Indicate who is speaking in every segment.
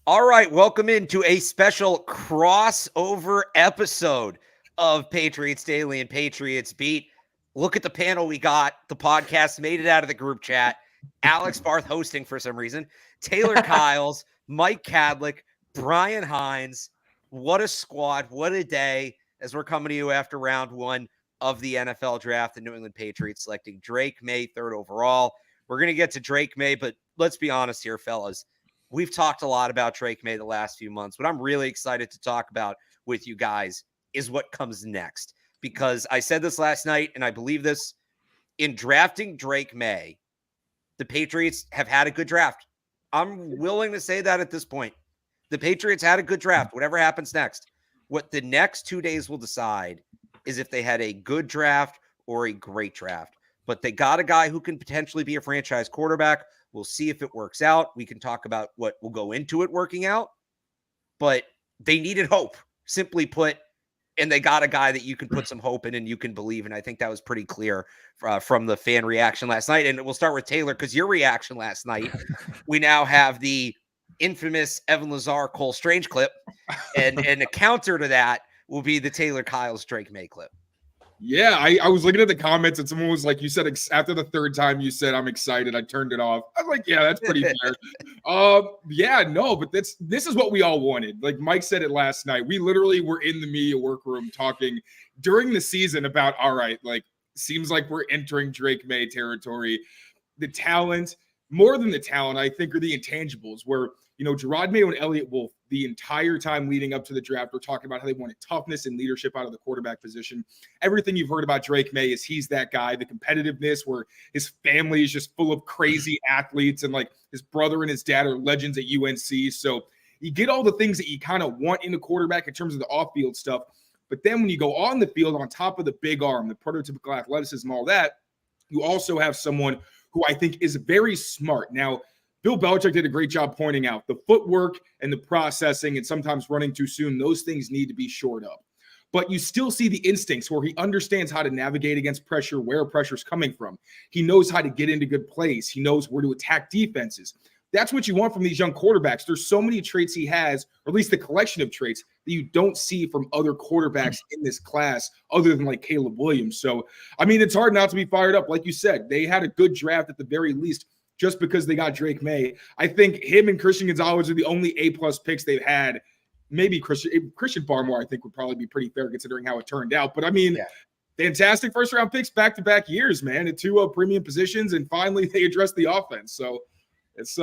Speaker 1: All right, welcome into a special crossover episode of Patriots Daily and Patriots Beat. Look at the panel we got. The podcast made it out of the group chat. Alex Barth hosting for some reason. Tayler Kyles, Mike Kadlick, Brian Hines. What a squad. What a day as we're coming to you after round one of the NFL draft. The New England Patriots selecting Drake Maye, third overall. We're going to get to Drake Maye, but let's be honest here, fellas. We've talked a lot about Drake Maye the last few months. What I'm really excited to talk about with you guys is what comes next. Because I said this last night, and I believe this, in drafting Drake Maye, the Patriots have had a good draft. I'm willing to say that at this point. The Patriots had a good draft, whatever happens next. What the next 2 days will decide is if they had a good draft or a great draft. But they got a guy who can potentially be a franchise quarterback. We'll see if it works out. We can talk about what will go into it working out. But they needed hope, simply put, and they got a guy that you can put some hope in and you can believe in. I think that was pretty clear from the fan reaction last night. And we'll start with Tayler, because your reaction last night, we now have the infamous Evan Lazar Cole Strange clip. And a counter to that will be the Tayler Kyles Drake Maye clip.
Speaker 2: Yeah, I was looking at the comments and someone was like, you said after the third time you said I'm excited, I turned it off. I was like, yeah, that's pretty fair. But this is what we all wanted. Like Mike said it last night. We literally were in the media workroom talking during the season about, all right, like seems like we're entering Drake Maye territory. The talent, more than the talent, I think, are the intangibles where, Gerard Mayo and Elliott Wolf, the entire time leading up to the draft, were talking about how they wanted toughness and leadership out of the quarterback position. Everything you've heard about Drake Maye is he's that guy. The competitiveness where his family is just full of crazy athletes, and like his brother and his dad are legends at UNC. So you get all the things that you kind of want in a quarterback in terms of the off-field stuff. But then when you go on the field, on top of the big arm, the prototypical athleticism, all that, you also have someone who I think is very smart. Now, Bill Belichick did a great job pointing out the footwork and the processing and sometimes running too soon. Those things need to be shored up. But you still see the instincts where he understands how to navigate against pressure, where pressure's coming from. He knows how to get into good plays. He knows where to attack defenses. That's what you want from these young quarterbacks. There's so many traits he has, or at least the collection of traits, that you don't see from other quarterbacks in this class other than like Caleb Williams. So, I mean, it's hard not to be fired up. Like you said, they had a good draft at the very least, just because they got Drake Maye. I think him and Christian Gonzalez are the only A-plus picks they've had. Maybe Christian Barmore, I think, would probably be pretty fair considering how it turned out. But, I mean, Fantastic first-round picks back-to-back years, man, at two premium positions, and finally they addressed the offense. So it's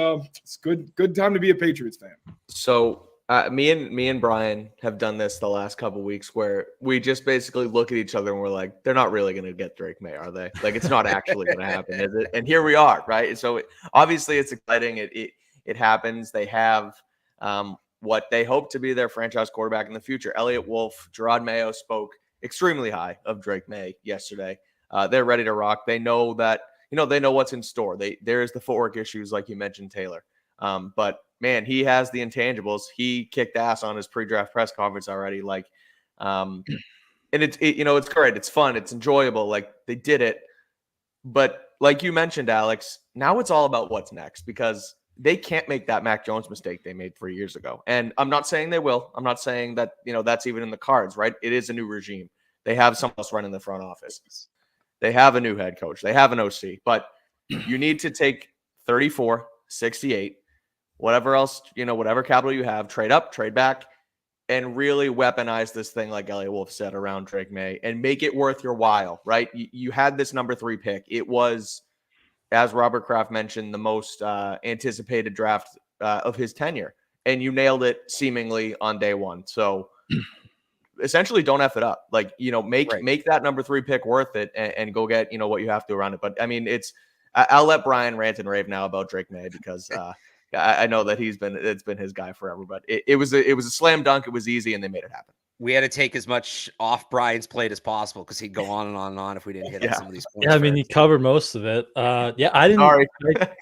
Speaker 2: good time to be a Patriots fan.
Speaker 3: So me and Brian have done this the last couple of weeks where we just basically look at each other and we're like, they're not really going to get Drake Maye, are they? Like, it's not actually going to happen, is it? And here we are, right? So obviously it's exciting. It happens. They have what they hope to be their franchise quarterback in the future. Elliott Wolf, Gerard Mayo spoke extremely high of Drake Maye yesterday. They're ready to rock. They know that, they know what's in store. There's the footwork issues, like you mentioned, Tayler. But man, he has the intangibles. He kicked ass on his pre-draft press conference already. Like, and it's great. It's fun. It's enjoyable. Like, they did it. But like you mentioned, Alex, now it's all about what's next, because they can't make that Mac Jones mistake they made 3 years ago. And I'm not saying they will. I'm not saying that, that's even in the cards, right? It is a new regime. They have someone else running the front office. They have a new head coach. They have an OC. But you need to take 34, 68, whatever else, whatever capital you have, trade up, trade back, and really weaponize this thing, like Elliott Wolf said, around Drake Maye, and make it worth your while, right? You had this number 3 pick. It was, as Robert Kraft mentioned, the most anticipated draft of his tenure, and you nailed it seemingly on day one. So essentially, don't F it up. Like, make that number 3 pick worth it, and go get, what you have to around it. But I mean, I'll let Brian rant and rave now about Drake Maye, because I know that it's been his guy forever, but it was a slam dunk. It was easy, and they made it happen.
Speaker 1: We had to take as much off Brian's plate as possible, because he'd go on and on and on if we didn't hit on some of these points.
Speaker 4: Yeah, I mean, he covered most of it. I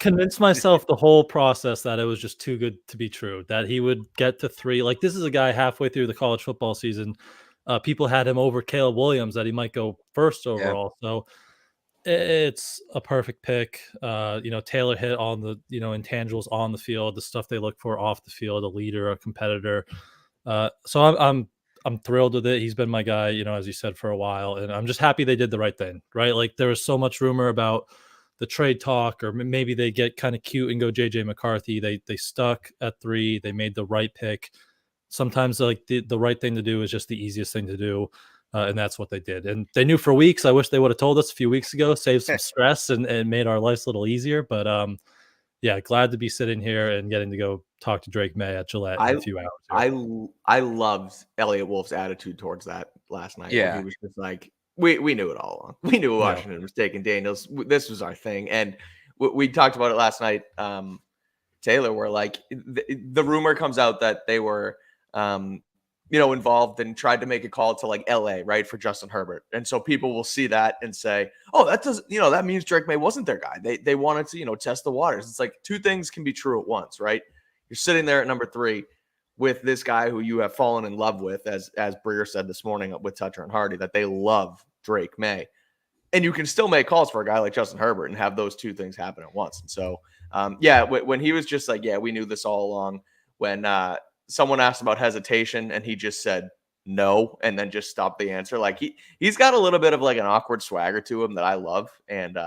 Speaker 4: convinced myself the whole process that it was just too good to be true, that he would get to 3. Like, this is a guy halfway through the college football season. People had him over Caleb Williams, that he might go first overall. Yeah. So It's a perfect pick. Tayler hit on the, intangibles on the field, the stuff they look for off the field, a leader, a competitor. So I'm thrilled with it. He's been my guy, as you said, for a while, and I'm just happy they did the right thing, right? Like there was so much rumor about the trade talk, or maybe they get kind of cute and go JJ McCarthy. They stuck at 3. They made the right pick. Sometimes like the right thing to do is just the easiest thing to do. And that's what they did. And they knew for weeks. I wish they would have told us a few weeks ago, saved some stress and made our lives a little easier. But yeah, glad to be sitting here and getting to go talk to Drake Maye at Gillette in a few hours.
Speaker 3: I loved Elliot Wolf's attitude towards that last night.
Speaker 1: Yeah.
Speaker 3: He was just like, we knew it all along. We knew Washington was taking Daniels. This was our thing. And we talked about it last night, Taylor, where like the rumor comes out that they were involved and tried to make a call to like LA, right, for Justin Herbert. And so people will see that and say, oh, that doesn't, that means Drake Maye wasn't their guy. They wanted to, test the waters. It's like two things can be true at once, right? You're sitting there at number 3 with this guy who you have fallen in love with, as Breer said this morning with Toucher and Hardy, that they love Drake Maye. And you can still make calls for a guy like Justin Herbert and have those two things happen at once. And so, when he was just like, yeah, we knew this all along, when someone asked about hesitation and he just said no and then just stopped the answer. Like he's got a little bit of like an awkward swagger to him that I love. And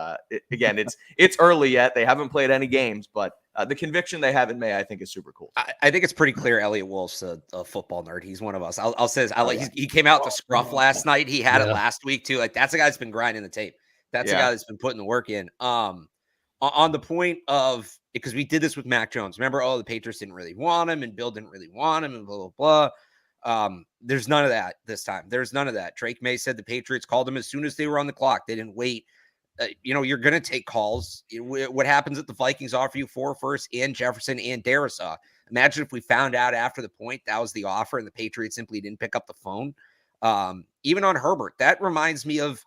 Speaker 3: again, it's early yet. They haven't played any games, but the conviction they have in May, I think, is super cool.
Speaker 1: I think it's pretty clear Elliot Wolf's a football nerd. He's one of us. I'll say this. He came out to scruff last night. He had it last week too. Like that's a guy that's been grinding the tape. That's a guy that's been putting the work in. On the point of, because we did this with Mac Jones. Remember, the Patriots didn't really want him and Bill didn't really want him and blah, blah, blah. There's none of that this time. There's none of that. Drake Maye said the Patriots called him as soon as they were on the clock. They didn't wait. You're going to take calls. What happens if the Vikings offer you 4 firsts and Jefferson and Darrisaw? Imagine if we found out after the point that was the offer and the Patriots simply didn't pick up the phone. Even on Herbert, that reminds me of,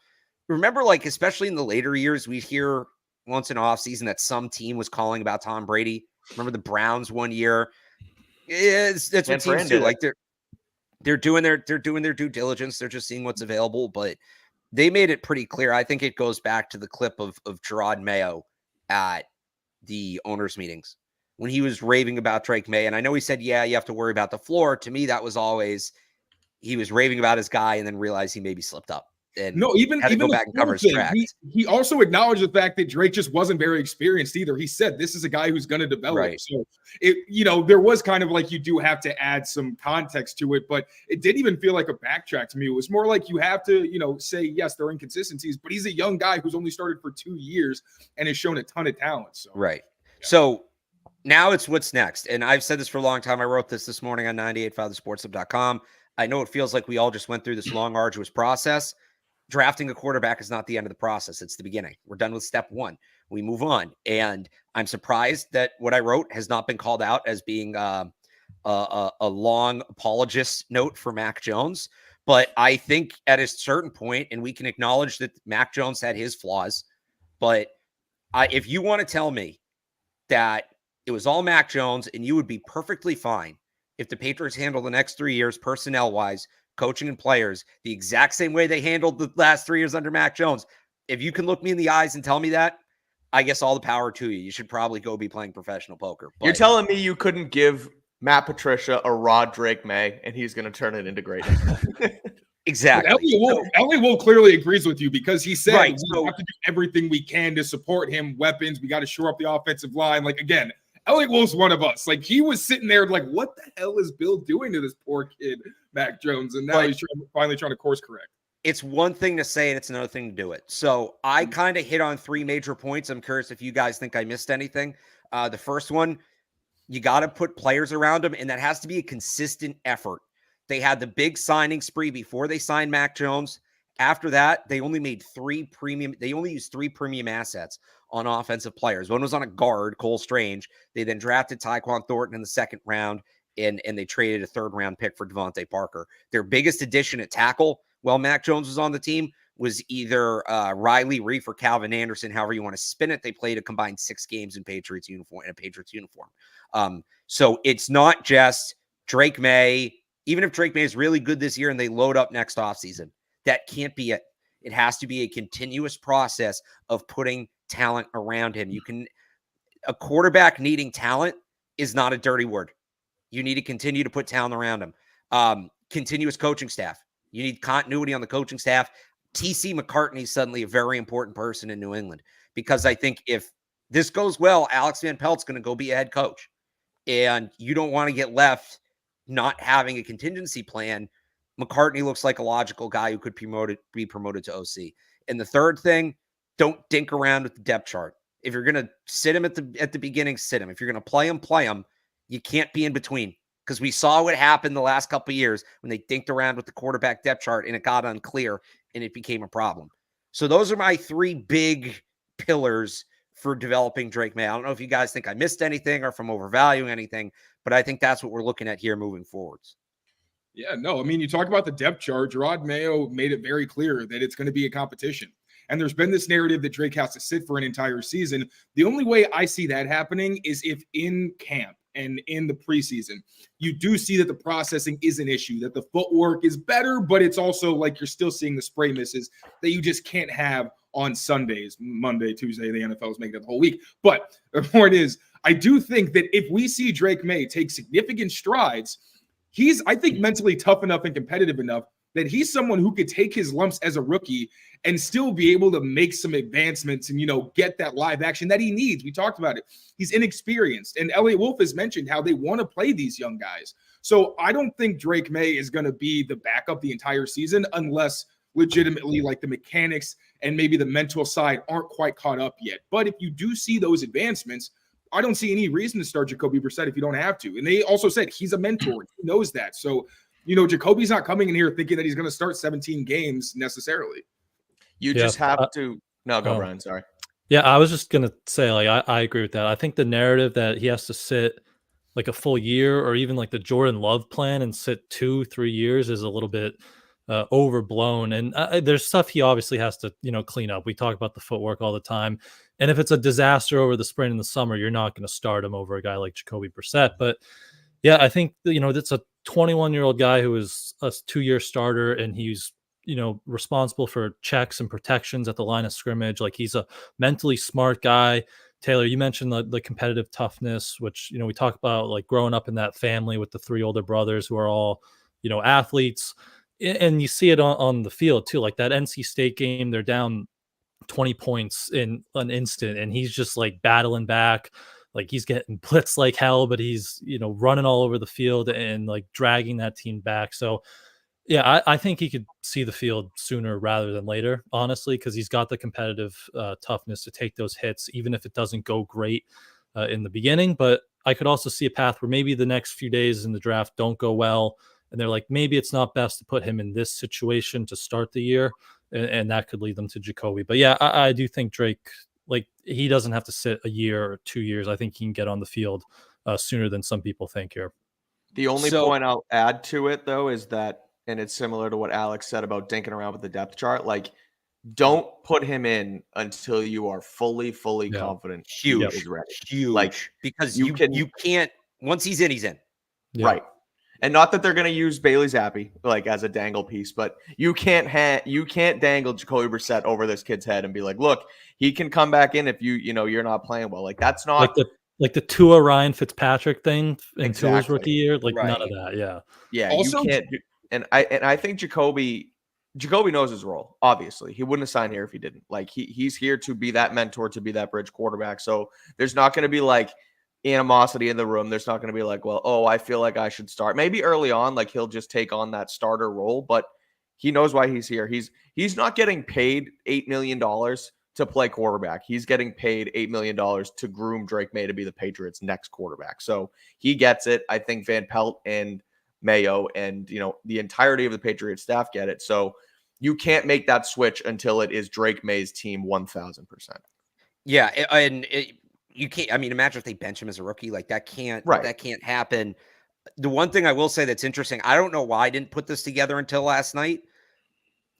Speaker 1: remember, like, especially in the later years, we'd hear once in off season that some team was calling about Tom Brady. Remember the Browns one year? That's what teams do. Like they're doing their due diligence. They're just seeing what's available, but they made it pretty clear. I think it goes back to the clip of Gerard Mayo at the owners' meetings when he was raving about Drake Maye. And I know he said, yeah, you have to worry about the floor. To me, that was always, he was raving about his guy and then realized he maybe slipped up. And
Speaker 2: even
Speaker 1: go back and cover his tracks.
Speaker 2: He also acknowledged the fact that Drake just wasn't very experienced either. He said this is a guy who's going to develop. Right. So there was kind of like, you do have to add some context to it, but it didn't even feel like a backtrack to me. It was more like you have to, say, yes, there are inconsistencies, but he's a young guy who's only started for 2 years and has shown a ton of talent. So
Speaker 1: right. Yeah. So now it's what's next. And I've said this for a long time. I wrote this morning on 98.5thesportshub.com. I know it feels like we all just went through this long, arduous process. Drafting a quarterback is not the end of the process. It's the beginning. We're done with step 1. We move on. And I'm surprised that what I wrote has not been called out as being a long apologist note for Mac Jones. But I think at a certain point, and we can acknowledge that Mac Jones had his flaws, but if you want to tell me that it was all Mac Jones and you would be perfectly fine if the Patriots handle the next 3 years personnel-wise, coaching and players, the exact same way they handled the last 3 years under Mac Jones. If you can look me in the eyes and tell me that, I guess all the power to you. You should probably go be playing professional poker. But you're
Speaker 3: telling me you couldn't give Matt Patricia a raw Drake Maye and he's going to turn it into greatness.
Speaker 1: Exactly.
Speaker 2: Elliot Wolf clearly agrees with you because he said
Speaker 1: we
Speaker 2: have to do everything we can to support him, weapons. We got to shore up the offensive line. Like, again, Elliot Wolf's one of us. Like, he was sitting there like, what the hell is Bill doing to this poor kid, Mac Jones? And now he's finally trying to course correct.
Speaker 1: It's one thing to say and it's another thing to do it. So I kind of hit on 3 major points. I'm curious if you guys think I missed anything. The first one, you got to put players around them, and that has to be a consistent effort. They had the big signing spree before they signed Mac Jones. After that, they only made 3 premium. They only used 3 premium assets on offensive players. One was on a guard, Cole Strange. They then drafted Tyquan Thornton in the 2nd round, and they traded a 3rd-round pick for Devontae Parker. Their biggest addition at tackle, while Mac Jones was on the team, was either Riley Reif or Calvin Anderson, however you want to spin it. They played a combined 6 games in a Patriots uniform. So it's not just Drake Maye. Even if Drake Maye is really good this year and they load up next offseason, that can't be it. It has to be a continuous process of putting talent around him. A quarterback needing talent is not a dirty word. You need to continue to put talent around him. Continuous coaching staff. You need continuity on the coaching staff. TC McCartney is suddenly a very important person in New England, because I think if this goes well, Alex Van Pelt's going to go be a head coach, and you don't want to get left not having a contingency plan. McCartney looks like a logical guy who could be promoted to OC. And the third thing, don't dink around with the depth chart. If you're going to sit him at the beginning, sit him. If you're going to play him. You can't be in between, because we saw what happened the last couple of years when they dinked around with the quarterback depth chart and it got unclear and it became a problem. So those are my three big pillars for developing Drake Maye. I don't know if you guys think I missed anything or if I'm overvaluing anything, but I think that's what we're looking at here moving forwards.
Speaker 2: Yeah, no, I mean, you talk about the depth chart. Gerard Mayo made it very clear that it's going to be a competition. And there's been this narrative that Drake has to sit for an entire season. The only way I see that happening is if in camp and in the preseason, you do see that the processing is an issue, that the footwork is better, but it's also like you're still seeing the spray misses that you just can't have on Sundays, Monday, Tuesday. The NFL is making it the whole week. But the point is, I do think that if we see Drake Maye take significant strides, he's, I think, mentally tough enough and competitive enough that he's someone who could take his lumps as a rookie and still be able to make some advancements and, get that live action that he needs. We talked about it. He's inexperienced. And Elliot Wolf has mentioned how they want to play these young guys. So I don't think Drake Maye is going to be the backup the entire season unless legitimately like the mechanics and maybe the mental side aren't quite caught up yet. But if you do see those advancements, I don't see any reason to start Jacoby Brissett if you don't have to. And they also said he's a mentor. He knows that. So, Jacoby's not coming in here thinking that he's going to start 17 games necessarily.
Speaker 3: You just have to. No, go, Brian. Sorry.
Speaker 4: Yeah, I was just going to say, I agree with that. I think the narrative that he has to sit like a full year or even like the Jordan Love plan and sit 2-3 years is a little bit overblown. And there's stuff he obviously has to, clean up. We talk about the footwork all the time. And if it's a disaster over the spring and the summer, you're not going to start him over a guy like Jacoby Brissett. But yeah, I think, that's a 21-year-old guy who is a 2-year starter, and he's, responsible for checks and protections at the line of scrimmage. Like, he's a mentally smart guy. Taylor, you mentioned the competitive toughness, which, we talk about, like, growing up in that family with the 3 older brothers who are all, athletes. And you see it on the field too. Like that NC State game, they're down 20 points in an instant, and he's just like battling back. Like, he's getting blitzed like hell, but he's, running all over the field and like dragging that team back. So yeah, I think he could see the field sooner rather than later, honestly, because he's got the competitive toughness to take those hits, even if it doesn't go great in the beginning. But I could also see a path where maybe the next few days in the draft don't go well, and they're like, maybe it's not best to put him in this situation to start the year, and that could lead them to Jacoby. But yeah, I do think Drake, like, he doesn't have to sit a year or 2 years. I think he can get on the field sooner than some people think here.
Speaker 3: The only point I'll add to it, though, is that, and it's similar to what Alex said about dinking around with the depth chart, like, don't put him in until you are fully confident he is ready.
Speaker 1: Huge.
Speaker 3: Like,
Speaker 1: because you can't, once he's in, he's in.
Speaker 4: Yeah.
Speaker 3: Right. And not that they're going to use Bailey Zappi like as a dangle piece, but you can't dangle Jacoby Brissett over this kid's head and be like, look, he can come back in if you're not playing well. Like, that's not
Speaker 4: like the Tua Ryan Fitzpatrick thing in Tua's
Speaker 3: Exactly.
Speaker 4: rookie year. Like,
Speaker 1: Right.
Speaker 4: none of that. Yeah.
Speaker 3: Yeah.
Speaker 2: Also,
Speaker 3: you can't. And I think Jacoby knows his role. Obviously, he wouldn't have signed here if he didn't. Like, he's here to be that mentor, to be that bridge quarterback. So there's not going to be like animosity in the room. There's not going to be like, well, I feel like I should start. Maybe early on, like, he'll just take on that starter role, but he knows why he's here. He's not getting paid $8 million to play quarterback. He's getting paid $8 million to groom Drake Maye to be the Patriots' next quarterback. So he gets it. I think Van Pelt and Mayo and, the entirety of the Patriots staff get it. So you can't make that switch until it is Drake Maye's team 1,000%.
Speaker 1: Yeah. You can't, I mean, imagine if they bench him as a rookie. Like, that can't happen. The one thing I will say that's interesting, I don't know why I didn't put this together until last night.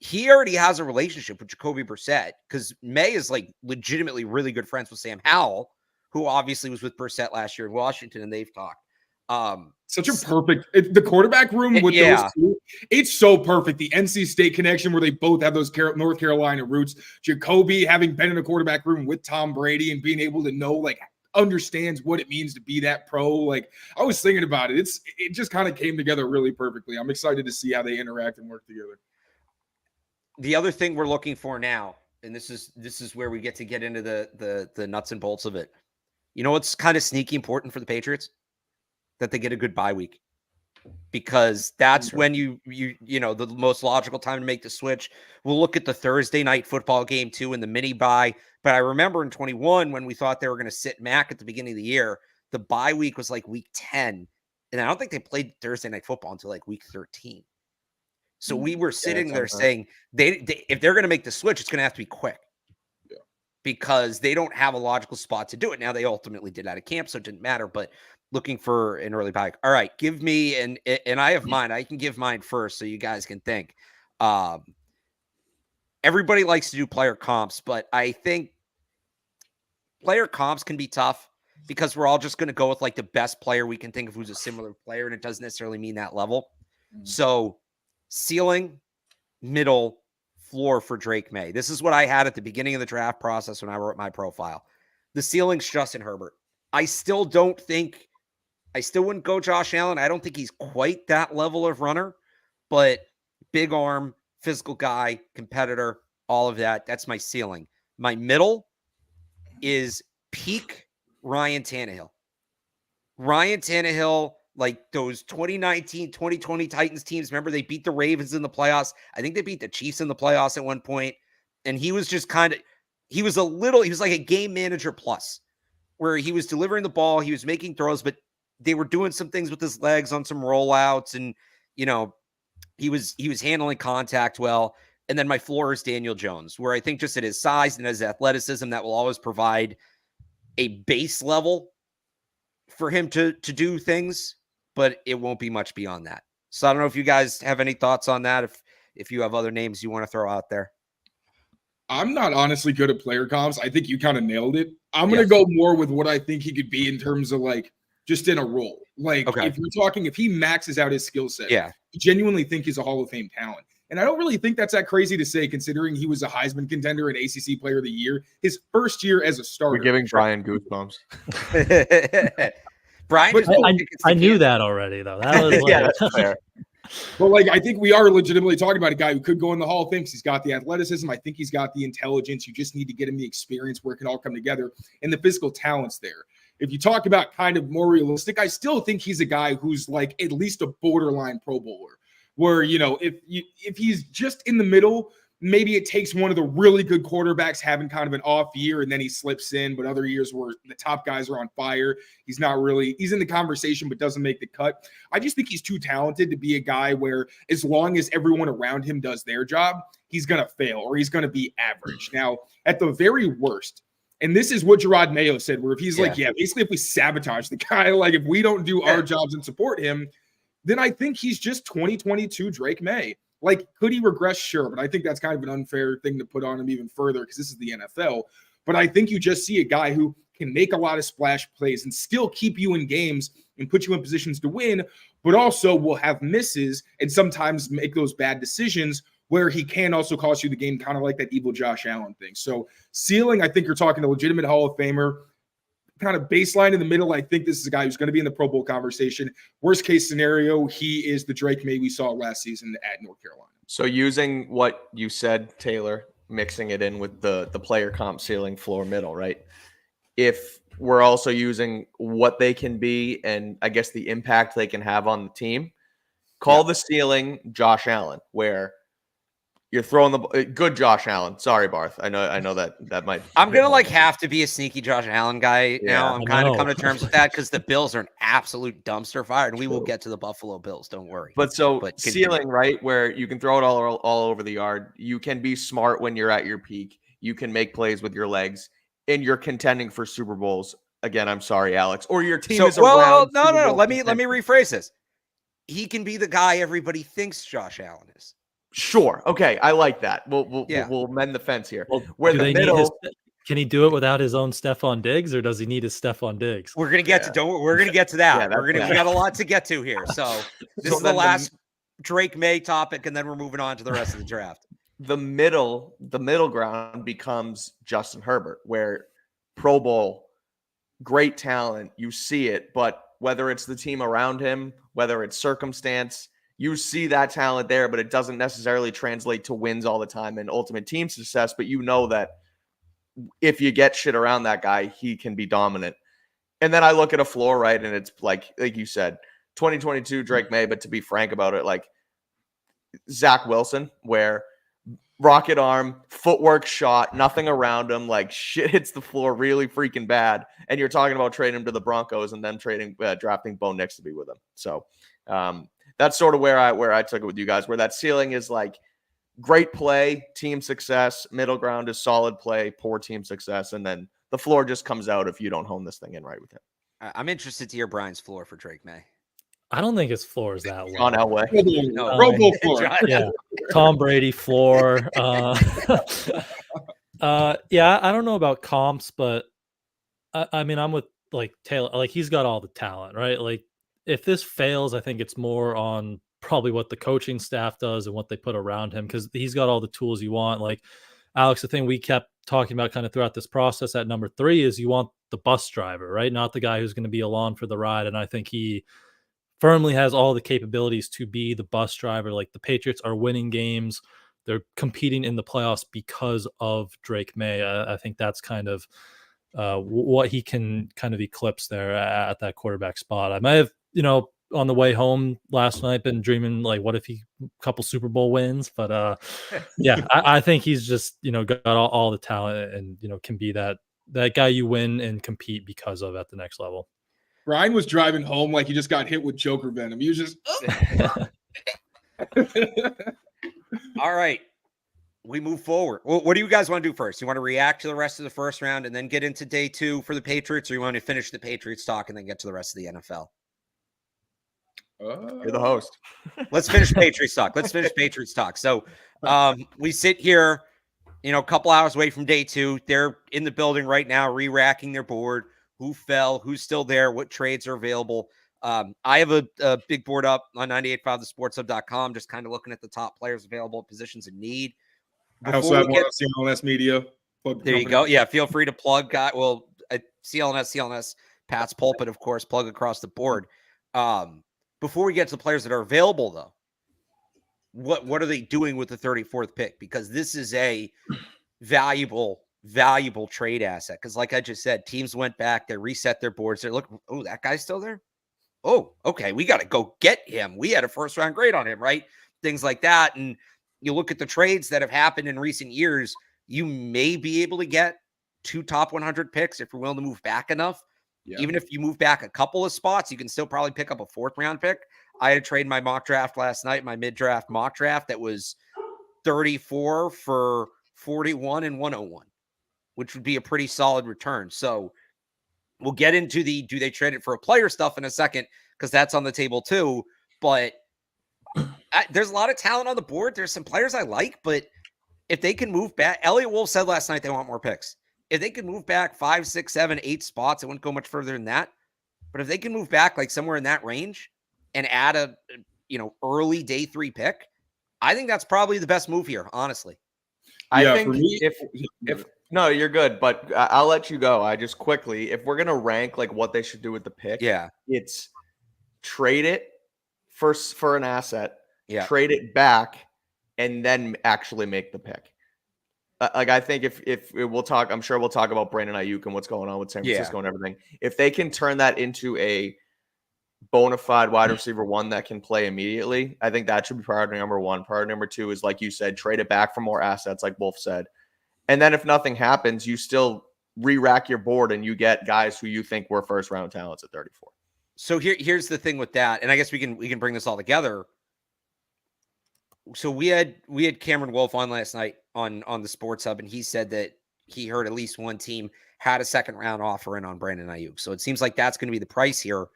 Speaker 1: He already has a relationship with Jacoby Brissett, because Maye is like legitimately really good friends with Sam Howell, who obviously was with Brissett last year in Washington, and they've talked.
Speaker 2: Such a perfect the quarterback room with those two. It's so perfect. The NC State connection where they both have those North Carolina roots. Jacoby having been in a quarterback room with Tom Brady and being able to know, like, understands what it means to be that pro. Like, I was thinking about it. It just kind of came together really perfectly. I'm excited to see how they interact and work together.
Speaker 1: The other thing we're looking for now, and this is where we get into the nuts and bolts of it. You know what's kind of sneaky important for the Patriots? That they get a good bye week, because that's when you know, the most logical time to make the switch. We'll look at the Thursday night football game too in the mini bye. But I remember in 21 when we thought they were going to sit Mac at the beginning of the year, the bye week was like week 10, and I don't think they played Thursday night football until like week 13. So we were sitting there saying they if they're going to make the switch, it's going to have to be quick. Because they don't have a logical spot to do it. Now, they ultimately did out of camp, so it didn't matter, but looking for an early bye. All right, give me, and I have mine. I can give mine first so you guys can think. Everybody likes to do player comps, but I think player comps can be tough because we're all just going to go with like the best player we can think of who's a similar player, and it doesn't necessarily mean that level. So ceiling, middle, floor for Drake Maye. This is what I had at the beginning of the draft process when I wrote my profile. The ceiling's Justin Herbert. I still wouldn't go Josh Allen. I don't think he's quite that level of runner, but big arm, physical guy, competitor, all of that. That's my ceiling. My middle is peak Ryan Tannehill. Ryan Tannehill, like those 2019, 2020 Titans teams. Remember, they beat the Ravens in the playoffs. I think they beat the Chiefs in the playoffs at one point. And he was just he was like a game manager plus, where he was delivering the ball. He was making throws, but they were doing some things with his legs on some rollouts. And, you know, he was handling contact well. And then my floor is Daniel Jones, where I think just at his size and his athleticism, that will always provide a base level for him to do things, but it won't be much beyond that. So I don't know if you guys have any thoughts on that. If you have other names you want to throw out there.
Speaker 2: I'm not honestly good at player comps. I think you kind of nailed it. I'm going to go more with what I think he could be in terms of like just in a role. Like if you're talking, if he maxes out his skill set, I genuinely think he's a Hall of Fame talent. And I don't really think that's that crazy to say, considering he was a Heisman contender and ACC Player of the Year his first year as a starter.
Speaker 3: We're giving Brian goosebumps.
Speaker 1: Brian,
Speaker 4: I knew that already, though. That was
Speaker 3: that's fair.
Speaker 2: But like, I think we are legitimately talking about a guy who could go in the Hall of Fame because he's got the athleticism. I think he's got the intelligence. You just need to get him the experience where it can all come together, and the physical talent's there. If you talk about kind of more realistic, I still think he's a guy who's like at least a borderline Pro Bowler, where, you know, if he's just in the middle, maybe it takes one of the really good quarterbacks having kind of an off year and then he slips in, but other years where the top guys are on fire, he's in the conversation but doesn't make the cut. I just think he's too talented to be a guy where as long as everyone around him does their job, he's going to fail or he's going to be average. Now, at the very worst, and this is what Gerard Mayo said, where if he's basically if we sabotage the guy, like if we don't do our jobs and support him, then I think he's just 2022 Drake Maye. Like, could he regress? Sure, but I think that's kind of an unfair thing to put on him even further because this is the NFL. But I think you just see a guy who can make a lot of splash plays and still keep you in games and put you in positions to win, but also will have misses and sometimes make those bad decisions where he can also cost you the game, kind of like that evil Josh Allen thing. So ceiling, I think you're talking a legitimate Hall of Famer. Kind of baseline in the middle, I think this is a guy who's going to be in the Pro Bowl conversation. Worst case scenario, he is the Drake Maye we saw last season at North Carolina.
Speaker 3: So using what you said, Taylor, mixing it in with the player comp, ceiling, floor, middle, right? If we're also using what they can be and I guess the impact they can have on the team, call the ceiling Josh Allen, where you're throwing the good Josh Allen. Sorry, Barth. I know that might.
Speaker 1: I'm gonna have to be a sneaky Josh Allen guy now. I'm kind of coming to terms with that because the Bills are an absolute dumpster fire, and we will get to the Buffalo Bills. Don't worry.
Speaker 3: But ceiling, right, where you can throw it all over the yard. You can be smart when you're at your peak. You can make plays with your legs, and you're contending for Super Bowls. Again, I'm sorry, Alex. Or your team is around.
Speaker 1: No. Let me rephrase this. He can be the guy everybody thinks Josh Allen is.
Speaker 3: Sure. Okay. I like that. We'll mend the fence here.
Speaker 4: Well,
Speaker 3: where the middle,
Speaker 4: Can he do it without his own Stephon Diggs, or does he need his Stephon Diggs?
Speaker 1: We're gonna get to we're gonna get to that.
Speaker 3: Yeah,
Speaker 1: We got a lot to get to here. So this is the last Drake Maye topic, and then we're moving on to the rest of the draft.
Speaker 3: The middle ground becomes Justin Herbert, where Pro Bowl, great talent, you see it, but whether it's the team around him, whether it's circumstance, you see that talent there, but it doesn't necessarily translate to wins all the time and ultimate team success. But you know that if you get shit around that guy, he can be dominant. And then I look at a floor, right, and it's like you said, 2022 Drake Maye, but to be frank about it, like Zach Wilson, where rocket arm, footwork shot, nothing around him, like shit hits the floor really freaking bad. And you're talking about trading him to the Broncos and then drafting Bo Nix to be with him. So that's sort of where I took it with you guys, where that ceiling is like great play, team success, middle ground is solid play, poor team success, and then the floor just comes out if you don't hone this thing in right with him.
Speaker 1: I'm interested to hear Brian's floor for Drake Maye.
Speaker 4: I don't think his floor is that low.
Speaker 3: On Elway.
Speaker 1: No.
Speaker 2: Pro Bowl floor.
Speaker 4: Yeah, Tom Brady floor. Yeah, I don't know about comps, but I mean, I'm with like Taylor. Like he's got all the talent, right? Like if this fails, I think it's more on probably what the coaching staff does and what they put around him, because he's got all the tools you want. Like Alex, the thing we kept talking about kind of throughout this process at number 3 is you want the bus driver, right? Not the guy who's going to be along for the ride. And I think he firmly has all the capabilities to be the bus driver. Like the Patriots are winning games. They're competing in the playoffs because of Drake Maye. I think that's kind of what he can kind of eclipse there at that quarterback spot. I might have, on the way home last night been dreaming like, what if he couple Super Bowl wins? But yeah, I think he's just, got all the talent and, can be that guy you win and compete because of at the next level.
Speaker 2: Brian was driving home like he just got hit with Joker venom. He was just.
Speaker 1: All right. We move forward. Well, what do you guys want to do first? You want to react to the rest of the first round and then get into day 2 for the Patriots, or you want to finish the Patriots talk and then get to the rest of the NFL?
Speaker 3: You're the host.
Speaker 1: Let's finish Patriots talk. So we sit here, a couple hours away from day 2. They're in the building right now, re-racking their board. Who fell, who's still there, what trades are available. I have a big board up on 98.5thesportshub.com, just kind of looking at the top players available, positions in need.
Speaker 2: I also have one on CLNS Media.
Speaker 1: There you go. Yeah, feel free to plug. CLNS, Pat's Pulpit, of course, plug across the board. Before we get to the players that are available, though, what are they doing with the 34th pick? Because this is a valuable trade asset. Because like I just said, teams went back, they reset their boards. They're looking, oh, that guy's still there? Oh, okay, we got to go get him. We had a first-round grade on him, right? Things like that. And you look at the trades that have happened in recent years, you may be able to get 2 top 100 picks if you're willing to move back enough. Yeah. Even if you move back a couple of spots, you can still probably pick up a 4th-round pick. I had traded my mock draft last night, my mid-draft mock draft that was 34 for 41 and 101, which would be a pretty solid return. So we'll get into the do they trade it for a player stuff in a second, because that's on the table too. But there's a lot of talent on the board. There's some players I like, but if they can move back, Elliot Wolf said last night they want more picks. If they can move back 5, 6, 7, 8 spots, it wouldn't go much further than that. But if they can move back like somewhere in that range and add a early day 3 pick, I think that's probably the best move here, honestly.
Speaker 3: I think if no, you're good, but I'll let you go. I just quickly, if we're gonna rank like what they should do with the pick, it's trade it for an asset, trade it back, and then actually make the pick. Like I think if we'll talk, I'm sure we'll talk about Brandon Aiyuk and what's going on with San Francisco and everything. If they can turn that into a bona fide wide receiver 1 that can play immediately, I think that should be priority number 1. Priority number 2 is, like you said, trade it back for more assets, like Wolf said. And then if nothing happens, you still re-rack your board and you get guys who you think were first-round talents at 34.
Speaker 1: So here's the thing with that, and I guess we can bring this all together. So we had Cameron Wolf on last night on the Sports Hub, and he said that he heard at least one team had a 2nd-round offer in on Brandon Aiyuk. So it seems like that's going to be the price here.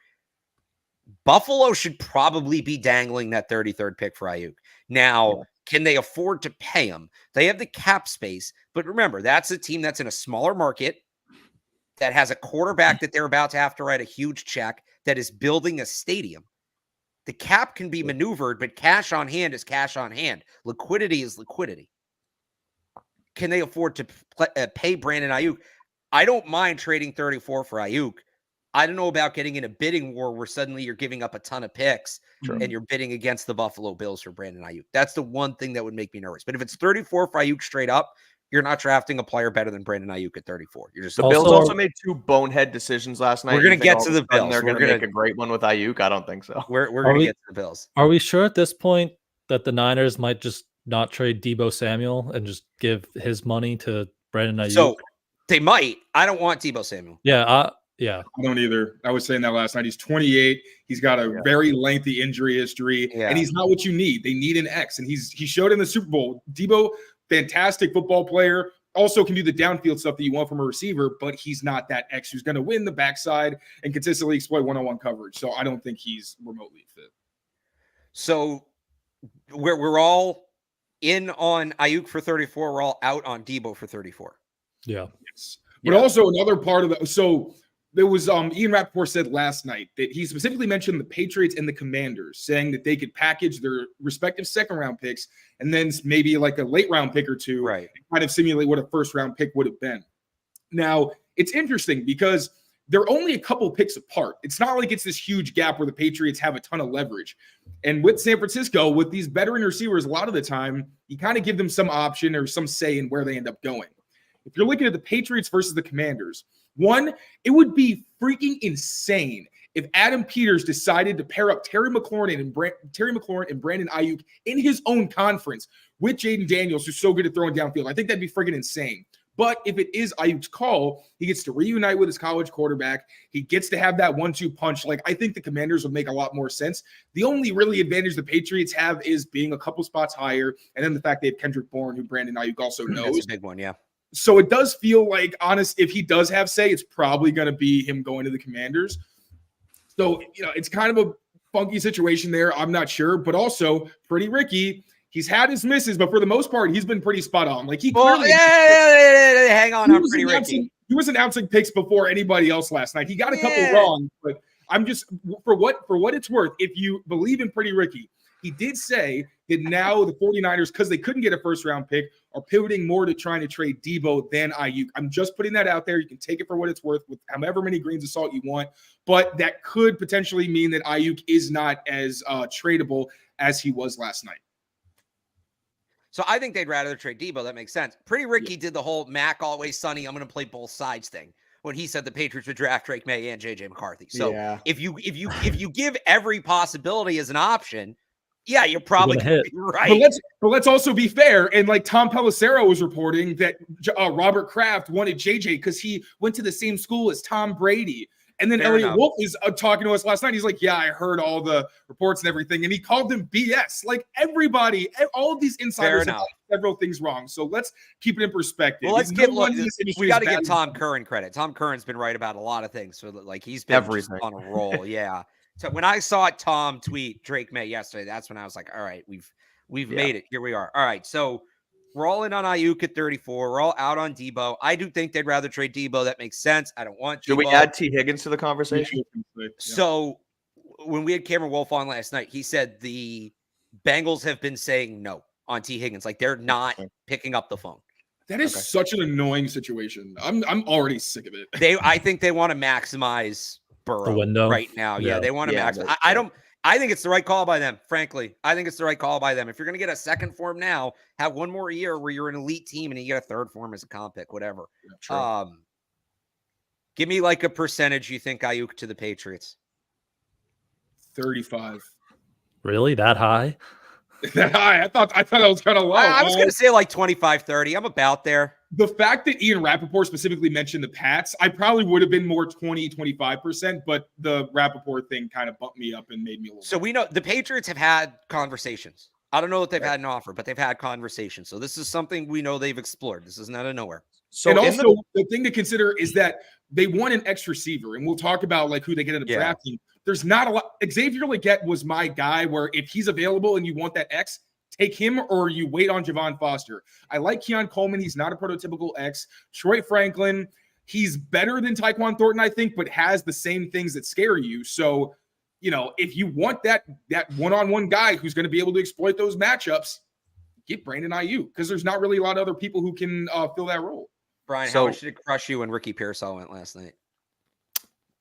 Speaker 1: Buffalo should probably be dangling that 33rd pick for Aiyuk. Now, Can they afford to pay him? They have the cap space, but remember, that's a team that's in a smaller market that has a quarterback that they're about to have to write a huge check, that is building a stadium. The cap can be maneuvered, but cash on hand is cash on hand. Liquidity is liquidity. Can they afford to pay Brandon Aiyuk? I don't mind trading 34 for Aiyuk. I don't know about getting in a bidding war where suddenly you're giving up a ton of picks and you're bidding against the Buffalo Bills for Brandon Aiyuk. That's the one thing that would make me nervous. But if it's 34 for Aiyuk straight up, you're not drafting a player better than Brandon Aiyuk at 34. You're just
Speaker 3: the Bills also made 2 bonehead decisions last night.
Speaker 1: We're going to get to the Bills.
Speaker 3: They're going to make a great one with Aiyuk. I don't think so.
Speaker 1: We're going to get to the Bills.
Speaker 4: Are we sure at this point that the Niners might just not trade Deebo Samuel and just give his money to Brandon Aiyuk?
Speaker 1: So they might. I don't want Deebo Samuel.
Speaker 4: Yeah.
Speaker 2: I don't either. I was saying that last night. He's 28. He's got a very lengthy injury history, and he's not what you need. They need an X, and he showed in the Super Bowl. Deebo, fantastic football player, also can do the downfield stuff that you want from a receiver, but he's not that X who's going to win the backside and consistently exploit one-on-one coverage. So I don't think he's remotely fit.
Speaker 1: So we're all in on Aiyuk for 34. We're all out on Deebo for 34.
Speaker 4: Yeah.
Speaker 2: Yes. But also another part of the so there was Ian Rappaport said last night that he specifically mentioned the Patriots and the Commanders, saying that they could package their respective second-round picks and then maybe like a late-round pick or two,
Speaker 1: right,
Speaker 2: and kind of simulate what a first-round pick would have been. Now, it's interesting because they're only a couple picks apart. It's not like it's this huge gap where the Patriots have a ton of leverage. And with San Francisco, with these veteran receivers, a lot of the time, you kind of give them some option or some say in where they end up going. If you're looking at the Patriots versus the Commanders, one, it would be freaking insane if Adam Peters decided to pair up Terry McLaurin and Brandon Aiyuk in his own conference with Jaden Daniels, who's so good at throwing downfield. I think that'd be freaking insane. But if it is Ayuk's call, he gets to reunite with his college quarterback. He gets to have that 1-2 punch. Like, I think the Commanders would make a lot more sense. The only really advantage the Patriots have is being a couple spots higher, and then the fact they have Kendrick Bourne, who Brandon Aiyuk also knows.
Speaker 1: That's a big one, yeah.
Speaker 2: So it does feel like, honest, if he does have say, it's probably going to be him going to the Commanders. So, it's kind of a funky situation there. I'm not sure, but also pretty Ricky. He's had his misses, but for the most part, he's been pretty spot on. Like
Speaker 1: hang on, I'm pretty Ricky.
Speaker 2: He was announcing picks before anybody else last night. He got a couple wrong, but I'm just for what it's worth. If you believe in Pretty Ricky, he did say that now the 49ers, because they couldn't get a first-round pick, are pivoting more to trying to trade Deebo than Aiyuk. I'm just putting that out there. You can take it for what it's worth with however many grains of salt you want, but that could potentially mean that Aiyuk is not as tradable as he was last night.
Speaker 1: So I think they'd rather trade Deebo. That makes sense. Pretty Ricky did the whole Mac always sunny, I'm going to play both sides thing when he said the Patriots would draft Drake Maye and JJ McCarthy. So if you give every possibility as an option, yeah, you're probably right.
Speaker 2: But let's also be fair. And like Tom Pelissero was reporting that Robert Kraft wanted JJ because he went to the same school as Tom Brady. And then Elliot Wolf is talking to us last night. He's like, yeah, I heard all the reports and everything. And he called them BS. Like everybody, all of these insiders have several things wrong. So let's keep it in perspective.
Speaker 1: Well, we got to give Tom Curran credit. Tom Curran's been right about a lot of things. So like he's been on a roll. Yeah. So when I saw Tom tweet Drake Maye yesterday, that's when I was like, all right, we've made it. Here we are. All right. So we're all in on Aiyuk at 34. We're all out on Deebo. I do think they'd rather trade Deebo. That makes sense. I don't want Deebo.
Speaker 3: Should we add T. Higgins to the conversation?
Speaker 1: So when we had Cameron Wolf on last night, he said the Bengals have been saying no on T. Higgins. Like they're not picking up the phone.
Speaker 2: That is such an annoying situation. I'm already sick of it.
Speaker 1: I think they want to maximize Burrow
Speaker 4: the window
Speaker 1: right now. Yeah, they want to maximize. I think it's the right call by them, frankly. I think it's the right call by them. If you're going to get a second for him now, have one more year where you're an elite team and you get a third for him as a comp pick, whatever. Yeah, give me like a percentage you think Aiyuk to the Patriots.
Speaker 2: 35.
Speaker 4: Really? That high?
Speaker 2: That high? I thought that was kind of low.
Speaker 1: I was going to say like 25, 30. I'm about there.
Speaker 2: The fact that Ian Rappaport specifically mentioned the Pats, I probably would have been more 20, 25%, but the Rappaport thing kind of bumped me up and made me a little.
Speaker 1: So we know the Patriots have had conversations. I don't know if they've had an offer, but they've had conversations. So this is something we know they've explored. This is not out of nowhere.
Speaker 2: So and also the thing to consider is that they want an X receiver, and we'll talk about like who they get into drafting. There's not a lot. Xavier Legette was my guy where if he's available and you want that X, Take him or you wait on Javon Foster. I like Keon Coleman. He's not a prototypical X. Troy Franklin, he's better than Tyquan Thornton, I think, but has the same things that scare you. So, if you want that one-on-one guy who's going to be able to exploit those matchups, get Brandon Aiyuk, because there's not really a lot of other people who can fill that role.
Speaker 1: Brian, how much did it crush you when Ricky Pearsall went last night?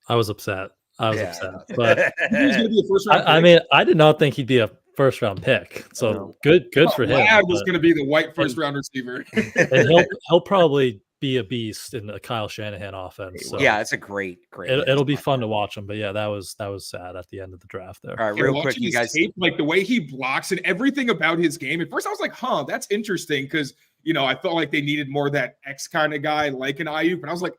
Speaker 4: I was upset. But
Speaker 2: He was going to be a first-round pick.
Speaker 4: I mean, I did not think he'd be a first-round pick. So good for him.
Speaker 2: Glad was going to be the white first-round receiver.
Speaker 4: And he'll probably be a beast in the Kyle Shanahan offense. So
Speaker 1: yeah, it's a great.
Speaker 4: It'll be fun to watch him. But yeah, that was sad at the end of the draft there.
Speaker 1: All right, real quick, you guys.
Speaker 2: Tape, like the way he blocks and everything about his game. At first, I was like, that's interesting, because I felt like they needed more of that X kind of guy like an Aiyuk. But I was like,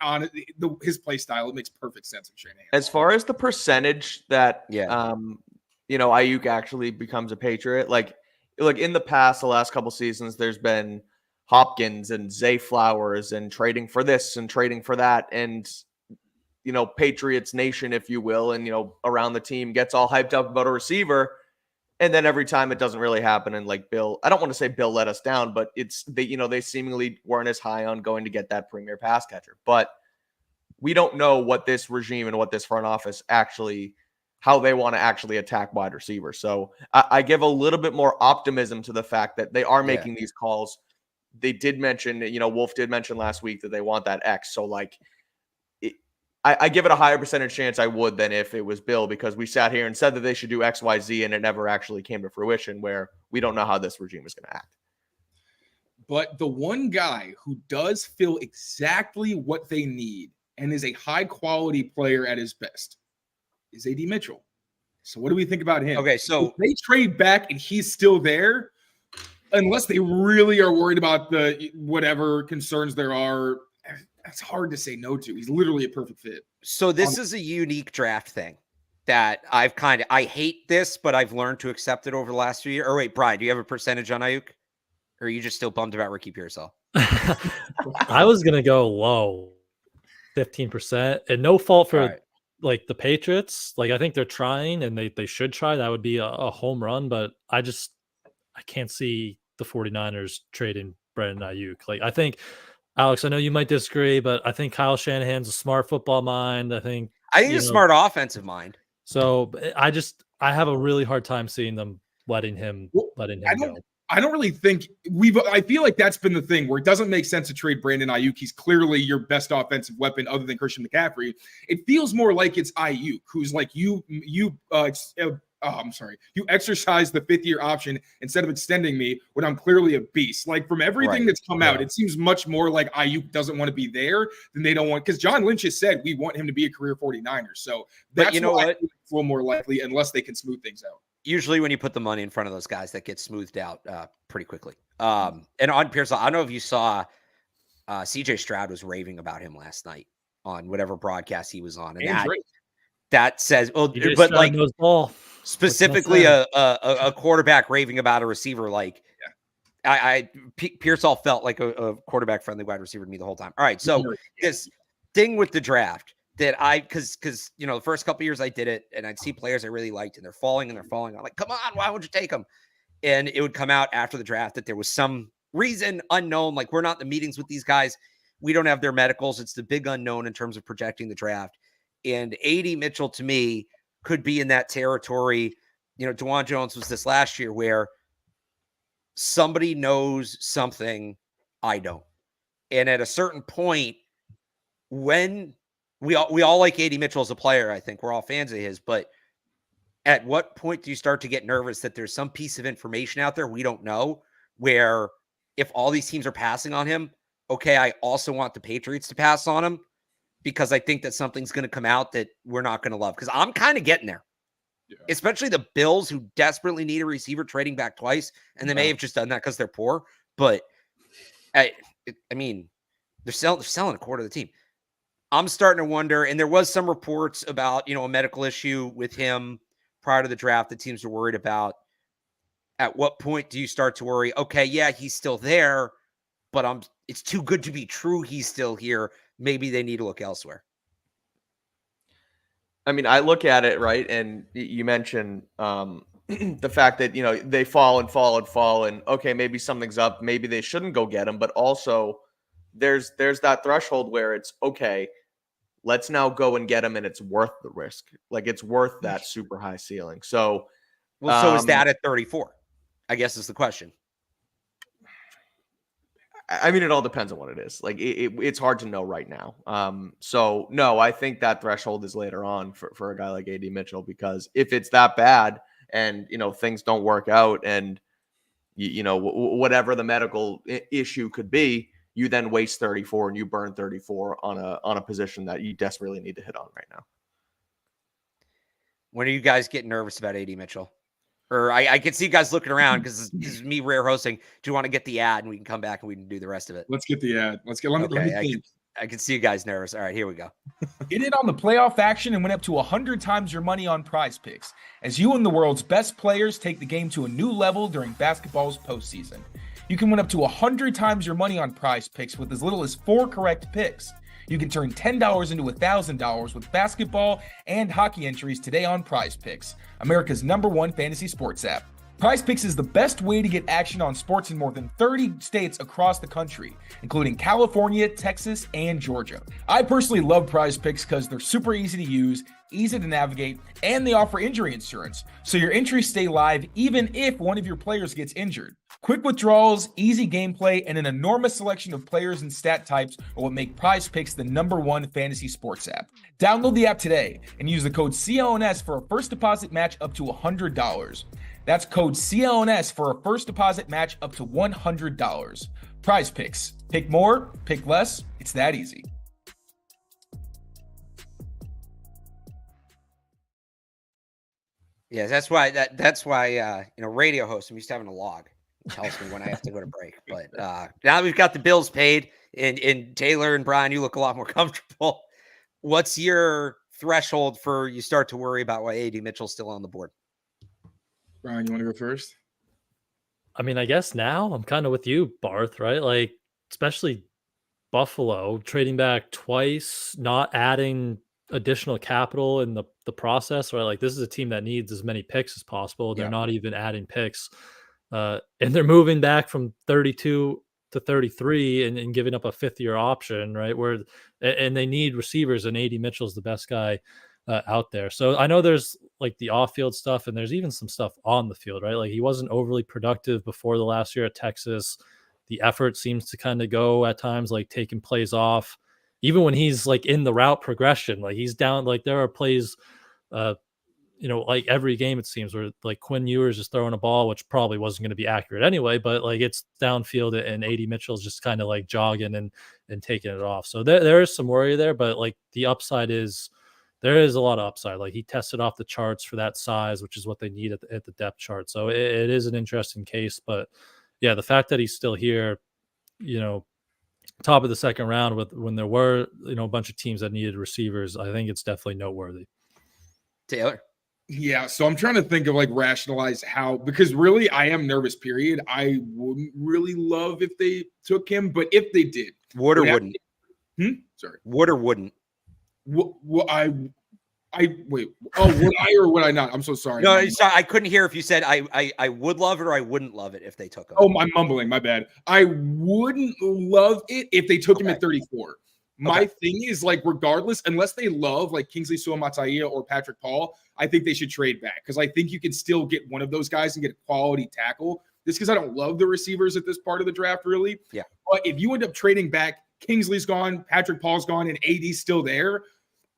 Speaker 2: his play style, it makes perfect sense in Shanahan.
Speaker 3: As far as the percentage that Aiyuk actually becomes a Patriot, like in the past, the last couple seasons, there's been Hopkins and Zay Flowers and trading for this and trading for that, and Patriots Nation, if you will, and around the team gets all hyped up about a receiver, and then every time it doesn't really happen. And like Bill, I don't want to say Bill let us down, but they seemingly weren't as high on going to get that premier pass catcher. But we don't know what this regime and what this front office how they want to actually attack wide receivers. So I give a little bit more optimism to the fact that they are making these calls. They did mention, Wolf did mention last week that they want that X. So I give it a higher percentage chance I would than if it was Bill, because we sat here and said that they should do X, Y, Z, and it never actually came to fruition, where we don't know how this regime is going to act.
Speaker 2: But the one guy who does fill exactly what they need and is a high quality player at his best is AD Mitchell. So what do we think about him?
Speaker 1: Okay, so
Speaker 2: if they trade back and he's still there, unless they really are worried about the whatever concerns there are, that's hard to say no to. He's literally a perfect fit.
Speaker 1: So this is a unique draft thing that I hate this, but I've learned to accept it over the last few years. Or wait, Brian, do you have a percentage on Aiyuk? Or are you just still bummed about Ricky Pearsall?
Speaker 4: I was going to go low, 15%, and no fault for like the Patriots. Like, I think they're trying, and they should try. That would be a home run, but I can't see the 49ers trading Brandon Aiyuk. Like, I think, Alex, I know you might disagree, but I think Kyle Shanahan's a smart football mind. I think
Speaker 1: he's a smart offensive mind.
Speaker 4: So I have a really hard time seeing them letting him go.
Speaker 2: I don't really think I feel like that's been the thing where it doesn't make sense to trade Brandon Aiyuk. He's clearly your best offensive weapon other than Christian McCaffrey. It feels more like it's Aiyuk, who's like you exercise the 5th-year option instead of extending me when I'm clearly a beast. Like, from everything that's come out, it seems much more like Aiyuk doesn't want to be there than they don't want, because John Lynch has said we want him to be a careir 49er. So that's why I feel a little more likely, unless they can smooth things out.
Speaker 1: Usually when you put the money in front of those guys, that gets smoothed out pretty quickly. And on Pearsall, I don't know if you saw CJ Stroud was raving about him last night on whatever broadcast he was on. And that says, but like specifically a quarterback raving about a receiver. Like, Pearsall felt like a quarterback friendly wide receiver to me the whole time. All right. So this thing with the draft that because the first couple of years I did it, and I'd see players I really liked, and they're falling. I'm like, come on, why would you take them? And it would come out after the draft that there was some reason unknown. Like, we're not in the meetings with these guys. We don't have their medicals. It's the big unknown in terms of projecting the draft. And AD Mitchell, to me, could be in that territory. DeJuan Jones was this last year, where somebody knows something I don't. And at a certain point, when we all like AD Mitchell as a player, I think we're all fans of his, but at what point do you start to get nervous that there's some piece of information out there we don't know, where if all these teams are passing on him, okay, I also want the Patriots to pass on him, because I think that something's going to come out that we're not going to love, because I'm kind of getting there. Yeah. Especially the Bills, who desperately need a receiver, trading back twice, and they may have just done that because they're poor. But I mean, they're selling a quarter of the team. I'm starting to wonder, and there was some reports about a medical issue with him prior to the draft that teams are worried about. At what point do you start to worry? Okay, yeah, he's still there, but it's too good to be true. He's still here. Maybe they need to look elsewhere. I
Speaker 3: mean, I look at it, right, and you mentioned the fact that, they fall and fall and fall, and okay, maybe something's up. Maybe they shouldn't go get him. But also there's that threshold where it's okay, let's now go and get him, and it's worth the risk. Like, it's worth that super high ceiling. So,
Speaker 1: so is that at 34? I guess is the question.
Speaker 3: I mean, it all depends on what it is. Like, it's hard to know right now. So no, I think that threshold is later on for a guy like AD Mitchell, because if it's that bad and, things don't work out and, whatever the medical issue could be, you then waste 34 and you burn 34 on a position that you desperately need to hit on right now.
Speaker 1: When are you guys getting nervous about AD Mitchell? Or I can see you guys looking around because this is me rare hosting. Do you want to get the ad and we can come back and we can do the rest of it?
Speaker 2: Let's get the ad. Let me think.
Speaker 1: I can see you guys nervous. All right, here we go.
Speaker 5: Get in on the playoff action and win up to 100 times your money on Prize Picks as you and the world's best players take the game to a new level during basketball's postseason. You can win up to 100 times your money on Prize Picks with as little as 4 correct picks. You can turn $10 into $1,000 with basketball and hockey entries today on Prize Picks, America's #1 fantasy sports app. Prize Picks is the best way to get action on sports in more than 30 states across the country, including California, Texas, and Georgia. I personally love Prize Picks because they're super easy to use, easy to navigate, and they offer injury insurance, so your entries stay live even if one of your players gets injured. Quick withdrawals, easy gameplay, and an enormous selection of players and stat types are what make Prize Picks the #1 fantasy sports app. Download the app today and use the code CLNS for a first deposit match up to $100. That's code CLNS for a first deposit match up to $100. Prize Picks. Pick more, pick less. It's that easy.
Speaker 1: Yeah, that's why radio hosts, I'm used to having a log. It tells me when I have to go to break. But now we've got the bills paid, and Tayler and Brian, you look a lot more comfortable. What's your threshold for you start to worry about why AD Mitchell's still on the board?
Speaker 2: Brian, you want to go first?
Speaker 4: I mean, I guess now I'm kind of with you, Barth, right? Like, especially Buffalo trading back twice, not adding additional capital in the process, right? Like, this is a team that needs as many picks as possible. They're not even adding picks. And they're moving back from 32 to 33 and giving up a 5th-year option, right? And they need receivers, and AD Mitchell's the best guy out there. So I know there's like the off-field stuff, and there's even some stuff on the field, right? Like, he wasn't overly productive before the last year at Texas. The effort seems to kind of go at times, like taking plays off. Even when he's like in the route progression, like he's down, like there are plays, like every game it seems where like Quinn Ewers is throwing a ball, which probably wasn't going to be accurate anyway, but like it's downfield and AD Mitchell's just kind of like jogging and taking it off. So there is some worry there, but like the upside is, there is a lot of upside. Like, he tested off the charts for that size, which is what they need at the depth chart. So it is an interesting case, but yeah, the fact that he's still here, top of the second round when there were, a bunch of teams that needed receivers, I think it's definitely noteworthy.
Speaker 1: Tayler?
Speaker 2: Yeah, so I'm trying to think of like rationalize how, because really I am nervous, period. I wouldn't really love if they took him, but if they did.
Speaker 1: Would or wouldn't?
Speaker 2: Sorry.
Speaker 1: Would or wouldn't?
Speaker 2: Would I wait. Oh, would I or would I not? I'm so sorry.
Speaker 1: No, sorry, I couldn't hear if you said I would love it or I wouldn't love it if they took him.
Speaker 2: Oh, I'm mumbling. My bad. I wouldn't love it if they took him at 34. My thing is, like, regardless, unless they love like Kingsley Suamataia or Patrick Paul, I think they should trade back, because I think you can still get one of those guys and get a quality tackle. Just because I don't love the receivers at this part of the draft, really. Yeah. But if you end up trading back, Kingsley's gone, Patrick Paul's gone, and AD's still there,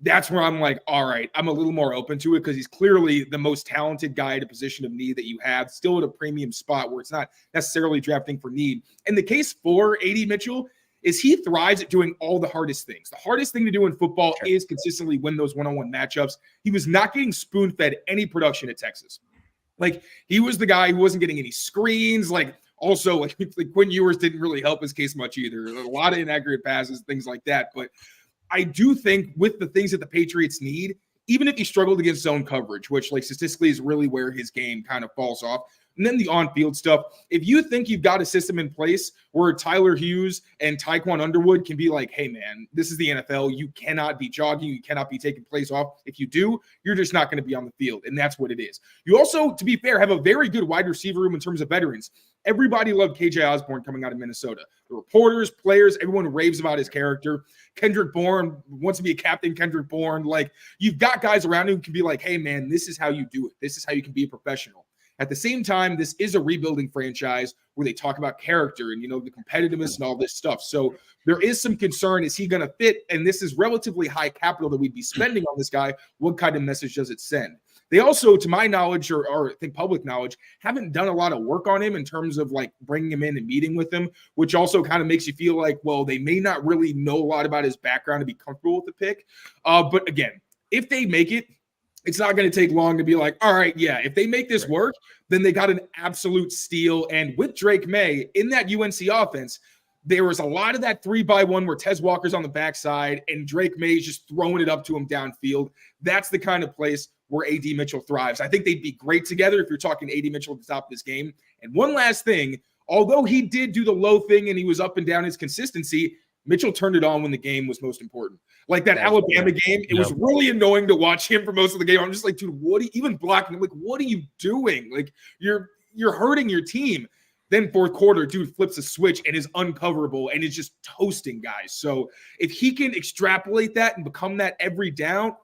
Speaker 2: that's where I'm like, all right, I'm a little more open to it, because he's clearly the most talented guy at a position of need that you have, still at a premium spot where it's not necessarily drafting for need. And the case for AD Mitchell is he thrives at doing all the hardest things. The hardest thing to do in football is consistently win those one-on-one matchups. He was not getting spoon-fed any production at Texas. Like, he was the guy who wasn't getting any screens. Like, also, like Quinn Ewers didn't really help his case much either. A lot of inaccurate passes, things like that. But I do think with the things that the Patriots need, even if he struggled against zone coverage, which like statistically is really where his game kind of falls off, And then the on-field stuff. If you think you've got a system in place where Tyler Hughes and Tyquan Underwood can be like, hey, man, this is the NFL. You cannot be jogging. You cannot be taking plays off. If you do, you're just not going to be on the field. And that's what it is. You also, to be fair, have a very good wide receiver room in terms of veterans. Everybody loved KJ Osborne coming out of Minnesota. The reporters, players, everyone raves about his character. Kendrick Bourne wants to be a captain. Kendrick Bourne, like, you've got guys around who can be like, hey, man, this is how you do it. This is how you can be a professional. At the same time, this is a rebuilding franchise where they talk about character and, the competitiveness and all this stuff. So there is some concern. Is he going to fit? And this is relatively high capital that we'd be spending on this guy. What kind of message does it send? They also, to my knowledge, or I think public knowledge, haven't done a lot of work on him in terms of like bringing him in and meeting with him, which also kind of makes you feel like, well, they may not really know a lot about his background to be comfortable with the pick. But again, if they make it, it's not going to take long to be like, all right, yeah, if they make this work, then they got an absolute steal. And with Drake Maye in that UNC offense, there was a lot of that 3-by-1 where Tez Walker's on the backside and Drake Maye's just throwing it up to him downfield. That's the kind of place where AD Mitchell thrives. I think they'd be great together if you're talking AD Mitchell at the top of this game. And one last thing, although he did do the low thing and he was up and down his consistency, Mitchell turned it on when the game was most important. Like that Alabama game, it was really annoying to watch him for most of the game. I'm just like, dude, what are you even blocking? I'm like, what are you doing? Like, you're hurting your team. Then fourth quarter, dude flips a switch and is uncoverable and is just toasting guys. So if he can extrapolate that and become that every down,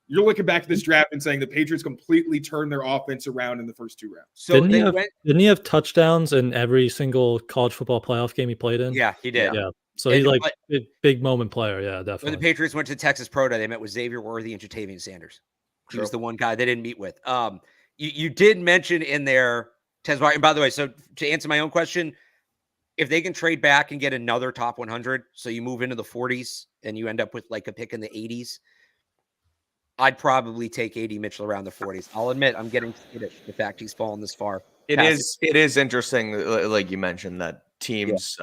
Speaker 2: you're looking back at this draft and saying the Patriots completely turned their offense around in the first 2 rounds.
Speaker 1: So
Speaker 4: didn't he have touchdowns in every single college football playoff game he played in?
Speaker 1: Yeah, he did.
Speaker 4: Yeah. So he's like a big moment player. Yeah, definitely.
Speaker 1: When the Patriots went to Texas Pro Day, they met with Xavier Worthy and Jatavian Sanders. He was the one guy they didn't meet with. You did mention in there Tez Walker. And by the way, so to answer my own question, if they can trade back and get another top 100, so you move into the 40s and you end up with like a pick in the 80s, I'd probably take AD Mitchell around the 40s. I'll admit I'm getting skittish the fact he's fallen this far.
Speaker 3: It is interesting, like you mentioned, that teams,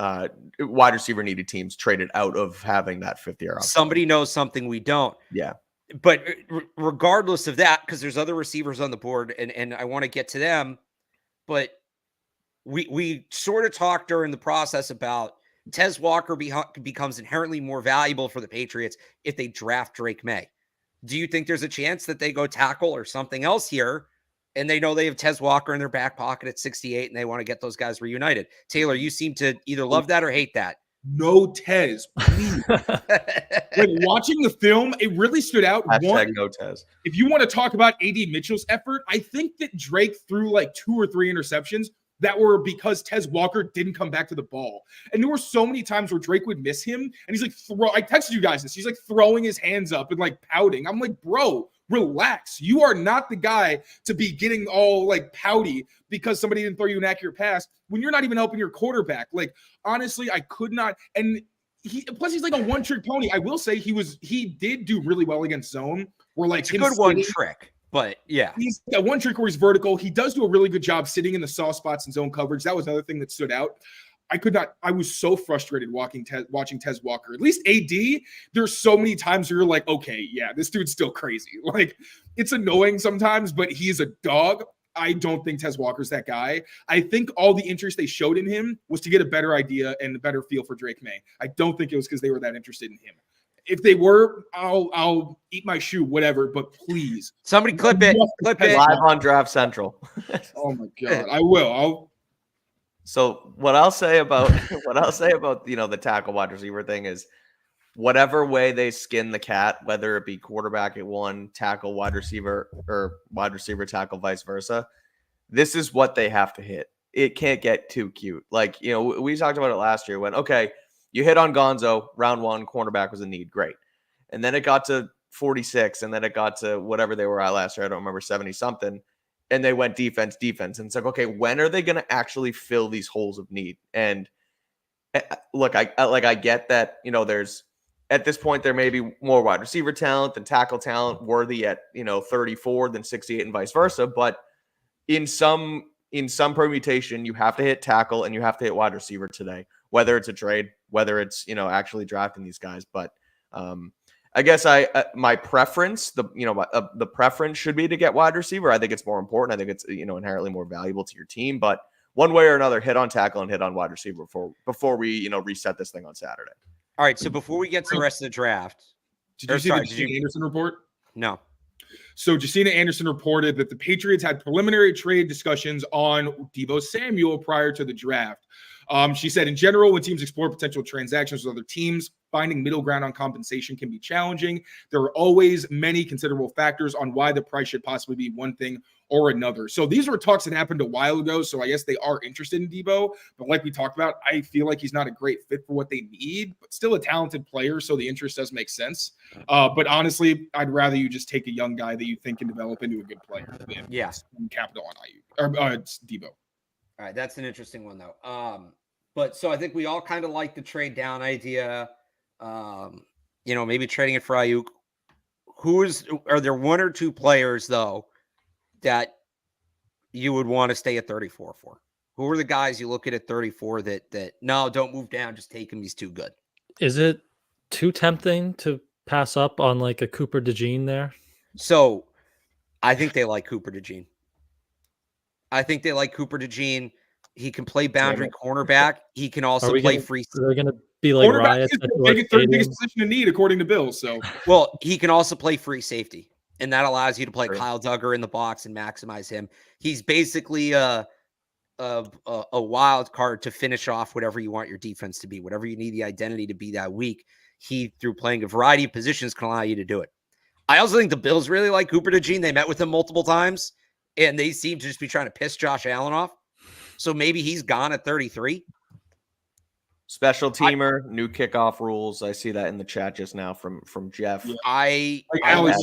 Speaker 3: wide receiver needed teams traded out of having that 5th-year option.
Speaker 1: Somebody knows something we don't.
Speaker 3: Yeah.
Speaker 1: But regardless of that, because there's other receivers on the board, and I want to get to them, but we sort of talked during the process about Tez Walker becomes inherently more valuable for the Patriots if they draft Drake Maye. Do you think there's a chance that they go tackle or something else here, and they know they have Tez Walker in their back pocket at 68, and they want to get those guys reunited? Taylor, you seem to either love that or hate that.
Speaker 2: No Tez, please. Like watching the film, it really stood out.
Speaker 3: No Tez.
Speaker 2: If you want to talk about AD Mitchell's effort, I think that Drake threw like 2 or 3 interceptions that were because Tez Walker didn't come back to the ball. And there were so many times where Drake would miss him, and he's like, I texted you guys this. He's like throwing his hands up and like pouting. I'm like, bro, relax. You are not the guy to be getting all like pouty because somebody didn't throw you an accurate pass when you're not even helping your quarterback. Like, honestly, I could not. And plus he's like a one-trick pony. I will say he did do really well against zone. Where like
Speaker 1: it's a good one trick. But yeah,
Speaker 2: he's got one trick where he's vertical. He does do a really good job sitting in the soft spots and zone coverage. That was another thing that stood out. I was so frustrated watching Tez Walker. At least AD, there's so many times where you're like, okay, yeah, this dude's still crazy. Like, it's annoying sometimes, but he's a dog. I don't think Tez Walker's that guy. I think all the interest they showed in him was to get a better idea and a better feel for Drake Maye. I don't think it was because they were that interested in him. If they were, I'll eat my shoe, whatever. But please,
Speaker 1: somebody clip it
Speaker 3: live on Draft Central.
Speaker 2: Oh my god, I will.
Speaker 3: So what I'll say about the tackle wide receiver thing is, whatever way they skin the cat, whether it be quarterback at 1, tackle wide receiver, or wide receiver tackle, vice versa, this is what they have to hit. It can't get too cute. Like, we talked about it last year when, okay, you hit on Gonzo, round 1, cornerback was a need, great. And then it got to 46, and then it got to whatever they were at last year, I don't remember, 70-something, and they went defense. And it's like, okay, when are they going to actually fill these holes of need? And look, I get that, there's, at this point, there may be more wide receiver talent than tackle talent, Worthy at, 34 than 68 and vice versa. But in some permutation, you have to hit tackle and you have to hit wide receiver today, whether it's a trade, whether it's, actually drafting these guys. But I guess my preference, the preference should be to get wide receiver. I think it's more important. I think it's inherently more valuable to your team. But one way or another, hit on tackle and hit on wide receiver before we reset this thing on Saturday.
Speaker 1: All right. So before we get to the rest of the draft,
Speaker 2: did you see the Jacina Anderson report?
Speaker 1: No.
Speaker 2: So Jacina Anderson reported that the Patriots had preliminary trade discussions on Deebo Samuel prior to the draft. She said, in general, when teams explore potential transactions with other teams, finding middle ground on compensation can be challenging. There are always many considerable factors on why the price should possibly be one thing or another. So these were talks that happened a while ago. So I guess they are interested in Deebo. But like we talked about, I feel like he's not a great fit for what they need, but still a talented player. So the interest does make sense. But honestly, I'd rather you just take a young guy that you think can develop into a good player than capital on Aiyuk or Deebo.
Speaker 1: All right, that's an interesting one though. But so I think we all kind of like the trade down idea. Maybe trading it for Aiyuk. Are there one or two players though that you would want to stay at 34 for? Who are the guys you look at 34 that no, don't move down, just take him, he's too good?
Speaker 4: Is it too tempting to pass up on like a Cooper DeJean there?
Speaker 1: So I think they like Cooper DeJean. He can play boundary cornerback. He can also play free.
Speaker 4: They're going to be like riots.
Speaker 2: The third biggest position to need, according to Bill. So,
Speaker 1: well, he can also play free safety, and that allows you to play Kyle Duggar in the box and maximize him. He's basically a wild card to finish off whatever you want your defense to be, whatever you need the identity to be that week. He, through playing a variety of positions, can allow you to do it. I also think the Bills really like Cooper DeJean. They met with him multiple times, and they seem to just be trying to piss Josh Allen off. So maybe he's gone at 33.
Speaker 3: Special teamer, new kickoff rules. I see that in the chat just now from Jeff.
Speaker 2: Alex,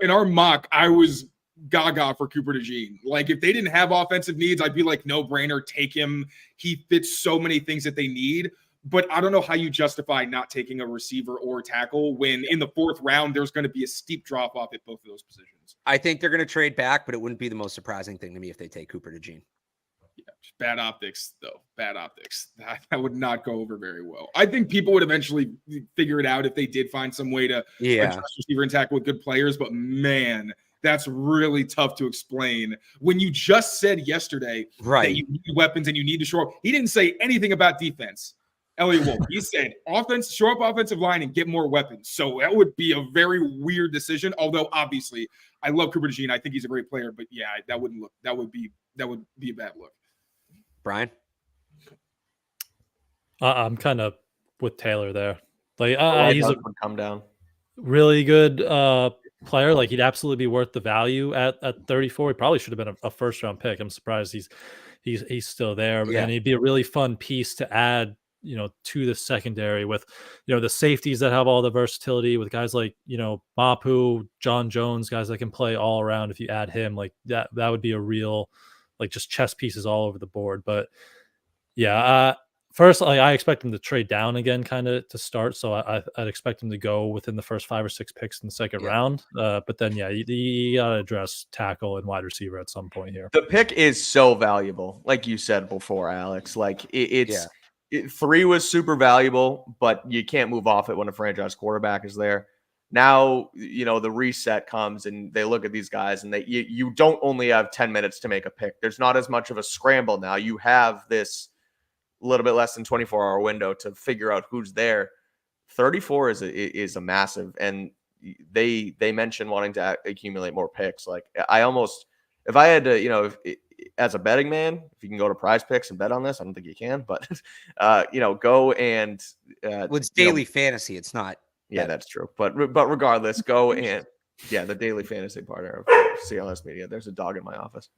Speaker 2: in our mock, I was gaga for Cooper DeJean. Like, if they didn't have offensive needs, I'd be like, no brainer, take him. He fits so many things that they need. But I don't know how you justify not taking a receiver or tackle when in the fourth round, there's going to be a steep drop off at both of those positions.
Speaker 1: I think they're going to trade back, but it wouldn't be the most surprising thing to me if they take Cooper DeJean.
Speaker 2: Yeah, just bad optics, though. Bad optics. That would not go over very well. I think people would eventually figure it out if they did find some way to adjust receiver and tackle with good players. But man, that's really tough to explain. When you just said yesterday that you need weapons and you need to shore up, he didn't say anything about defense. Elliot Wolf, he said shore up offensive line and get more weapons. So that would be a very weird decision. Although obviously, I love Cooper DeJean. I think he's a great player. But yeah, that would be a bad look.
Speaker 1: Brian?
Speaker 4: I'm kind of with Taylor there. Like, he's a
Speaker 3: come down.
Speaker 4: Really good player. Like, he'd absolutely be worth the value at 34. He probably should have been a first round pick. I'm surprised he's still there. And he'd be a really fun piece to add, to the secondary with, the safeties that have all the versatility, with guys like, Mapu, John Jones, guys that can play all around. If you add him, like that would be a real, like, just chess pieces all over the board. But yeah, first, I expect him to trade down again, kind of to start. So I'd expect him to go within the first 5 or 6 picks in the second round. But then, you got to address tackle and wide receiver at some point here.
Speaker 3: The pick is so valuable, like you said before, Alex. Like, it's 3 was super valuable, but you can't move off it when a franchise quarterback is there. Now, the reset comes and they look at these guys and you don't only have 10 minutes to make a pick. There's not as much of a scramble now. You have this little bit less than 24-hour window to figure out who's there. 34 is a massive, and they mentioned wanting to accumulate more picks. Like, if I had to, as a betting man, if you can go to Prize Picks and bet on this, I don't think you can, but go and
Speaker 1: it's daily fantasy. It's not.
Speaker 3: Yeah, that's true. But regardless, go and the daily fantasy partner of CLNS Media. There's a dog in my office.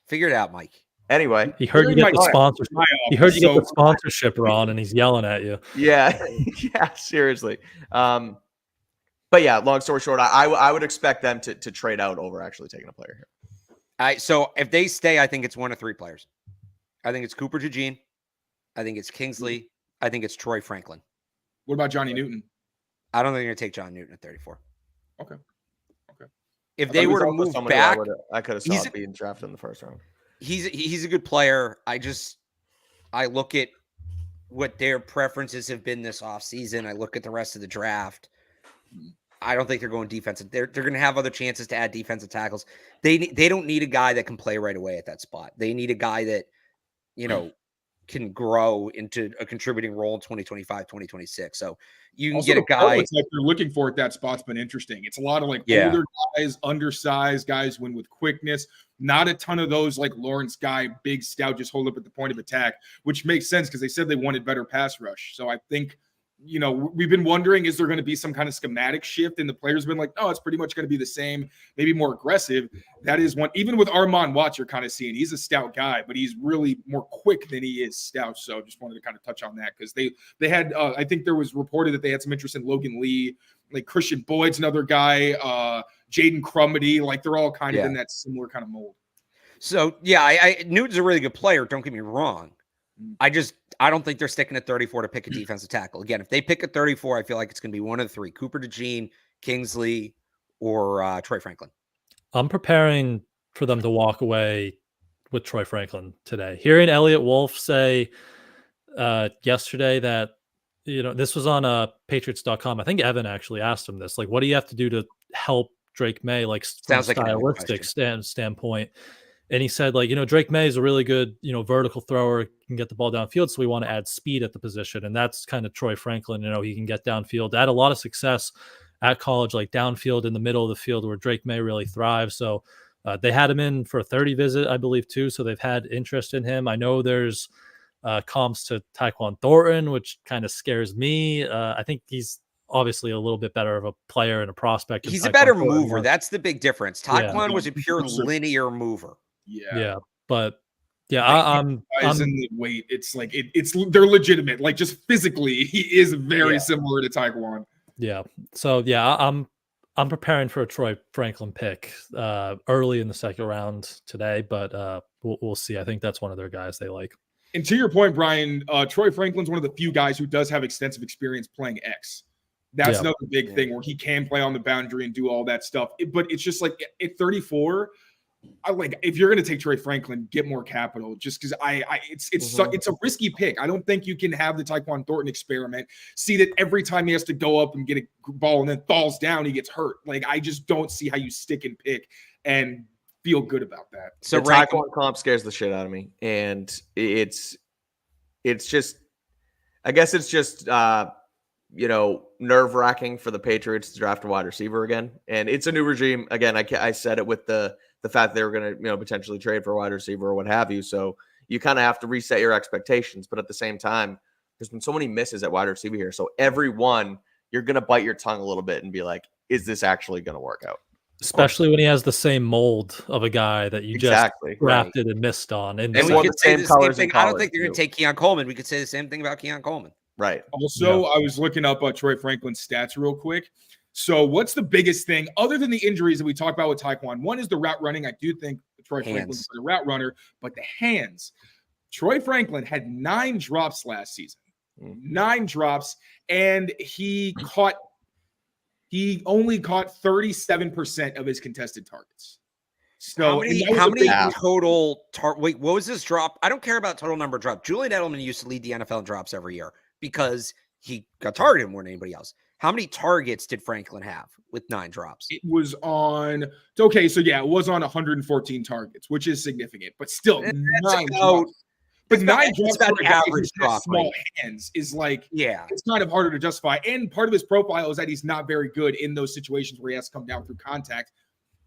Speaker 1: Figure it out, Mike.
Speaker 3: Anyway,
Speaker 4: he heard you get the sponsorship. He heard you get the sponsorship, Ron, and he's yelling at you.
Speaker 3: Yeah, seriously. But yeah, long story short, I would expect them to trade out over actually taking a player here.
Speaker 1: So if they stay, I think it's 1 of 3 players. I think it's Cooper DeJean. I think it's Kingsley. I think it's Troy Franklin.
Speaker 2: What about Johnny Newton?
Speaker 1: I don't think they're going to take John Newton at 34.
Speaker 2: Okay.
Speaker 1: If they were to move back,
Speaker 3: I could have saw it being drafted in the first round.
Speaker 1: He's a good player. I look at what their preferences have been this offseason, I look at the rest of the draft. I don't think they're going defensive. They're going to have other chances to add defensive tackles. They don't need a guy that can play right away at that spot. They need a guy that, can grow into a contributing role in 2025, 2026. So you can
Speaker 2: Also,
Speaker 1: get a guy
Speaker 2: that they're looking for at that spot's been interesting. It's a lot of older guys, undersized guys, win with quickness. Not a ton of those like Lawrence Guy, big stout, just hold up at the point of attack, which makes sense because they said they wanted better pass rush. So I think, we've been wondering, is there going to be some kind of schematic shift? And the players have been like, no, it's pretty much going to be the same, maybe more aggressive. That is one. Even with Armand Watts, you're kind of seeing he's a stout guy, but he's really more quick than he is stout. So just wanted to kind of touch on that because they had, I think there was reported that they had some interest in Logan Lee, like Christian Boyd's another guy, Jaden Crumity, like they're all kind of in that similar kind of mold.
Speaker 1: So yeah, Newton's a really good player. Don't get me wrong. I don't think they're sticking at 34 to pick a defensive tackle. Again, if they pick at 34, I feel like it's going to be one of the three: Cooper DeJean, Kingsley, or Troy Franklin. I'm
Speaker 4: preparing for them to walk away with Troy Franklin today. Hearing Elliot Wolf say yesterday that, this was on Patriots.com. I think Evan actually asked him this. Like, what do you have to do to help Drake Maye, like from a stylistic standpoint? And he said, like, Drake Maye is a really good, vertical thrower, can get the ball downfield. So we want to add speed at the position. And that's kind of Troy Franklin. He can get downfield. Had a lot of success at college, like downfield in the middle of the field where Drake Maye really thrives. So they had him in for a 30 visit, I believe, too. So they've had interest in him. I know there's comps to Tyquan Thornton, which kind of scares me. I think he's obviously a little bit better of a player and a prospect.
Speaker 1: He's a better mover. That's the big difference. Tyquan was a pure linear mover.
Speaker 4: But I'm
Speaker 2: in the weight. It's like they're legitimate. Like just physically, he is very similar to Tyquan.
Speaker 4: Yeah. So I'm preparing for a Troy Franklin pick early in the second round today, but we'll see. I think that's one of their guys they like.
Speaker 2: And to your point, Brian, Troy Franklin's one of the few guys who does have extensive experience playing X. That's another big thing where he can play on the boundary and do all that stuff. But it's just like at 34. If you're going to take Troy Franklin, get more capital. Just because it's a risky pick. I don't think you can have the Tyquan Thornton experiment. See that every time he has to go up and get a ball and then falls down, he gets hurt. Like I just don't see how you stick and pick and feel good about that.
Speaker 3: So the Tyquan comp scares the shit out of me, and it's just, I guess it's just nerve wracking for the Patriots to draft a wide receiver again, and it's a new regime again. I said it with the fact they were going to, potentially trade for a wide receiver or what have you. So you kind of have to reset your expectations. But at the same time, there's been so many misses at wide receiver here. So every one, you're going to bite your tongue a little bit and be like, is this actually going to work out?
Speaker 4: Especially when he has the same mold of a guy that you just drafted and missed on. And
Speaker 1: we could say the same thing. I don't think they're going to take Keon Coleman. We could say the same thing about Keon Coleman.
Speaker 3: Right.
Speaker 2: Also, I was looking up Troy Franklin's stats real quick. So what's the biggest thing other than the injuries that we talked about with Tyquan? One is the route running. I do think Troy Franklin's a route runner, but the hands. Troy Franklin had 9 drops last season. 9 drops, and he only caught 37% of his contested targets. So
Speaker 1: how many total wait, what was this drop? I don't care about total number of drops. Julian Edelman used to lead the NFL in drops every year because he got targeted more than anybody else. How many targets did Franklin have with 9 drops?
Speaker 2: It was on it was on 114 targets, which is significant, but still 9 drops. But 9 drops for a guy who's got small hands is like, it's kind of harder to justify. And part of his profile is that he's not very good in those situations where he has to come down through contact.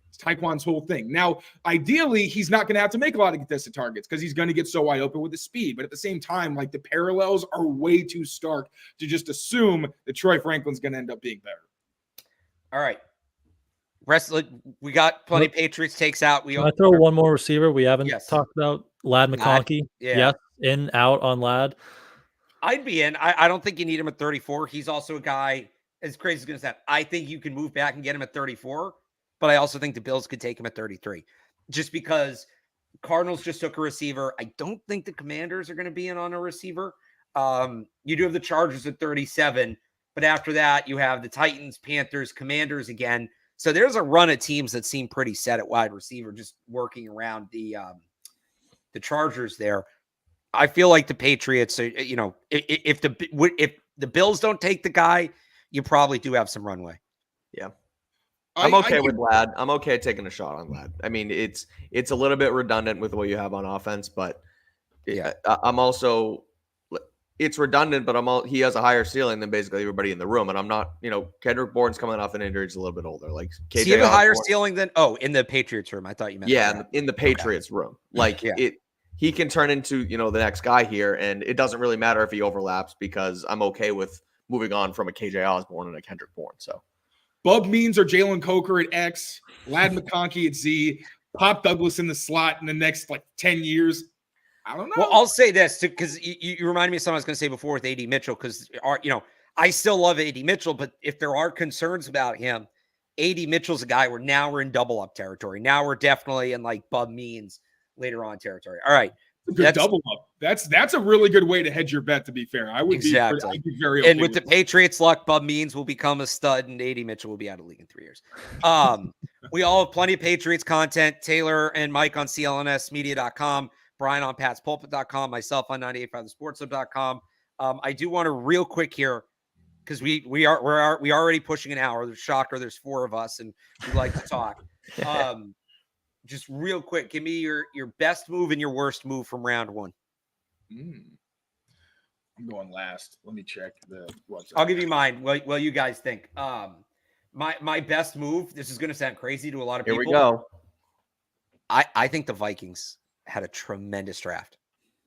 Speaker 2: It's Tyquan's whole thing. Now, ideally, he's not going to have to make a lot of contested targets because he's going to get so wide open with the speed. But at the same time, like the parallels are way too stark to just assume that Troy Franklin's going to end up being better.
Speaker 1: All right. We got plenty of Patriots takes out.
Speaker 4: Can I throw one more receiver we haven't talked about? Ladd McConkey. Yes. In, out on Ladd.
Speaker 1: I'd be in. I don't think you need him at 34. He's also a guy, as crazy as it's going to sound, I think you can move back and get him at 34. But I also think the Bills could take him at 33 just because Cardinals just took a receiver. I don't think the Commanders are going to be in on a receiver. You do have the Chargers at 37, but after that, you have the Titans, Panthers, Commanders again. So there's a run of teams that seem pretty set at wide receiver, just working around the Chargers there. I feel like the Patriots, if the Bills don't take the guy, you probably do have some runway.
Speaker 3: Yeah. I'm okay with Ladd. I'm okay taking a shot on Ladd. I mean, it's a little bit redundant with what you have on offense, but I'm also it's redundant, but he has a higher ceiling than basically everybody in the room. And I'm not, Kendrick Bourne's coming off an injury. He's a little bit older. Like,
Speaker 1: KJ, he have a higher ceiling than in the Patriots room. I thought you meant
Speaker 3: in the Patriots room. Like he can turn into, the next guy here, and it doesn't really matter if he overlaps because I'm okay with moving on from a KJ Osborne and a Kendrick Bourne. So
Speaker 2: Bub Means or Jalen Coker at X, Ladd McConkey at Z, Pop Douglas in the slot in the next 10 years. I don't know.
Speaker 1: Well, I'll say this because you reminded me of something I was going to say before with AD Mitchell, because I still love AD Mitchell, but if there are concerns about him, AD Mitchell's a guy where now we're in double up territory. Now we're definitely in Bub Means later on territory. All right.
Speaker 2: Good double up. That's a really good way to hedge your bet, to be fair. I would be very okay
Speaker 1: and with the Patriots luck, Bub Means will become a stud and AD Mitchell will be out of the league in 3 years. We all have plenty of Patriots content. Tayler and Mike on CLNSmedia.com, Brian on patspulpit.com, myself on 985thesportshub.com. I do want to real quick here, because we are already pushing an hour. There's shocker. There's 4 of us and we like to talk. Just real quick, give me your best move and your worst move from round 1.
Speaker 2: I'm going last. Let me check the website.
Speaker 1: I'll give you mine. Well, you guys think. My best move, this is going to sound crazy to a lot of people.
Speaker 3: Here we go.
Speaker 1: I think the Vikings had a tremendous draft.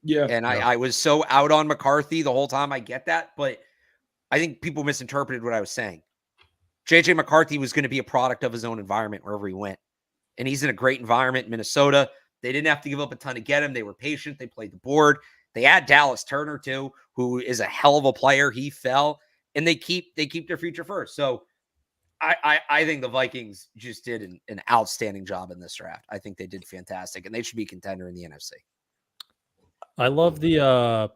Speaker 2: Yeah.
Speaker 1: And I was so out on McCarthy the whole time. I get that, but I think people misinterpreted what I was saying. JJ McCarthy was going to be a product of his own environment wherever he went. And he's in a great environment in Minnesota. They didn't have to give up a ton to get him. They were patient. They played the board. They had Dallas Turner too, who is a hell of a player. He fell, and they keep their future first. So I think the Vikings just did an outstanding job in this draft. I think they did fantastic, and they should be a contender in the NFC.
Speaker 4: I love the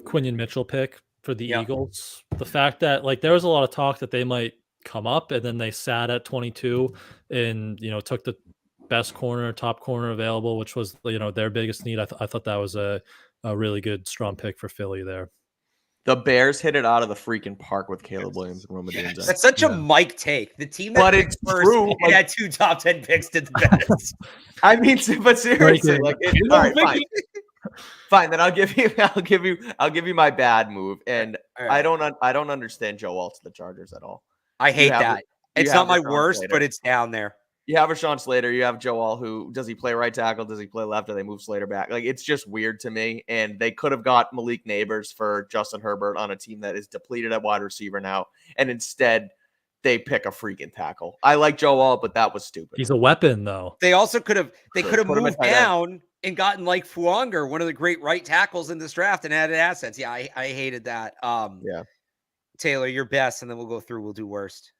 Speaker 4: Quinion Mitchell pick for the Eagles. The fact that there was a lot of talk that they might come up, and then they sat at 22 and took the best top corner available, which was their biggest need. I thought that was a really good strong pick for Philly there.
Speaker 3: The Bears hit it out of the freaking park with Caleb Williams and Rome Odunze.
Speaker 1: That's such a Mike take. The team that picked first had 2 top 10 picks did the best.
Speaker 3: I mean, but seriously, all right, fine. Fine, then I'll give you my bad move. And I don't understand Joe Alt to the Chargers at all.
Speaker 1: I hate that. It's not my worst, but it's down there.
Speaker 3: You have Rashawn Slater. You have Joel, who does he play right tackle? Does he play left? Or they move Slater back? It's just weird to me. And they could have got Malik Neighbors for Justin Herbert on a team that is depleted at wide receiver now. And instead, they pick a freaking tackle. I like Joel, but that was stupid.
Speaker 4: He's a weapon, though.
Speaker 1: They also could have moved down and gotten Fuanger, one of the great right tackles in this draft, and added assets. Yeah, I hated that. Tayler, your best, and then we'll go through. We'll do worst.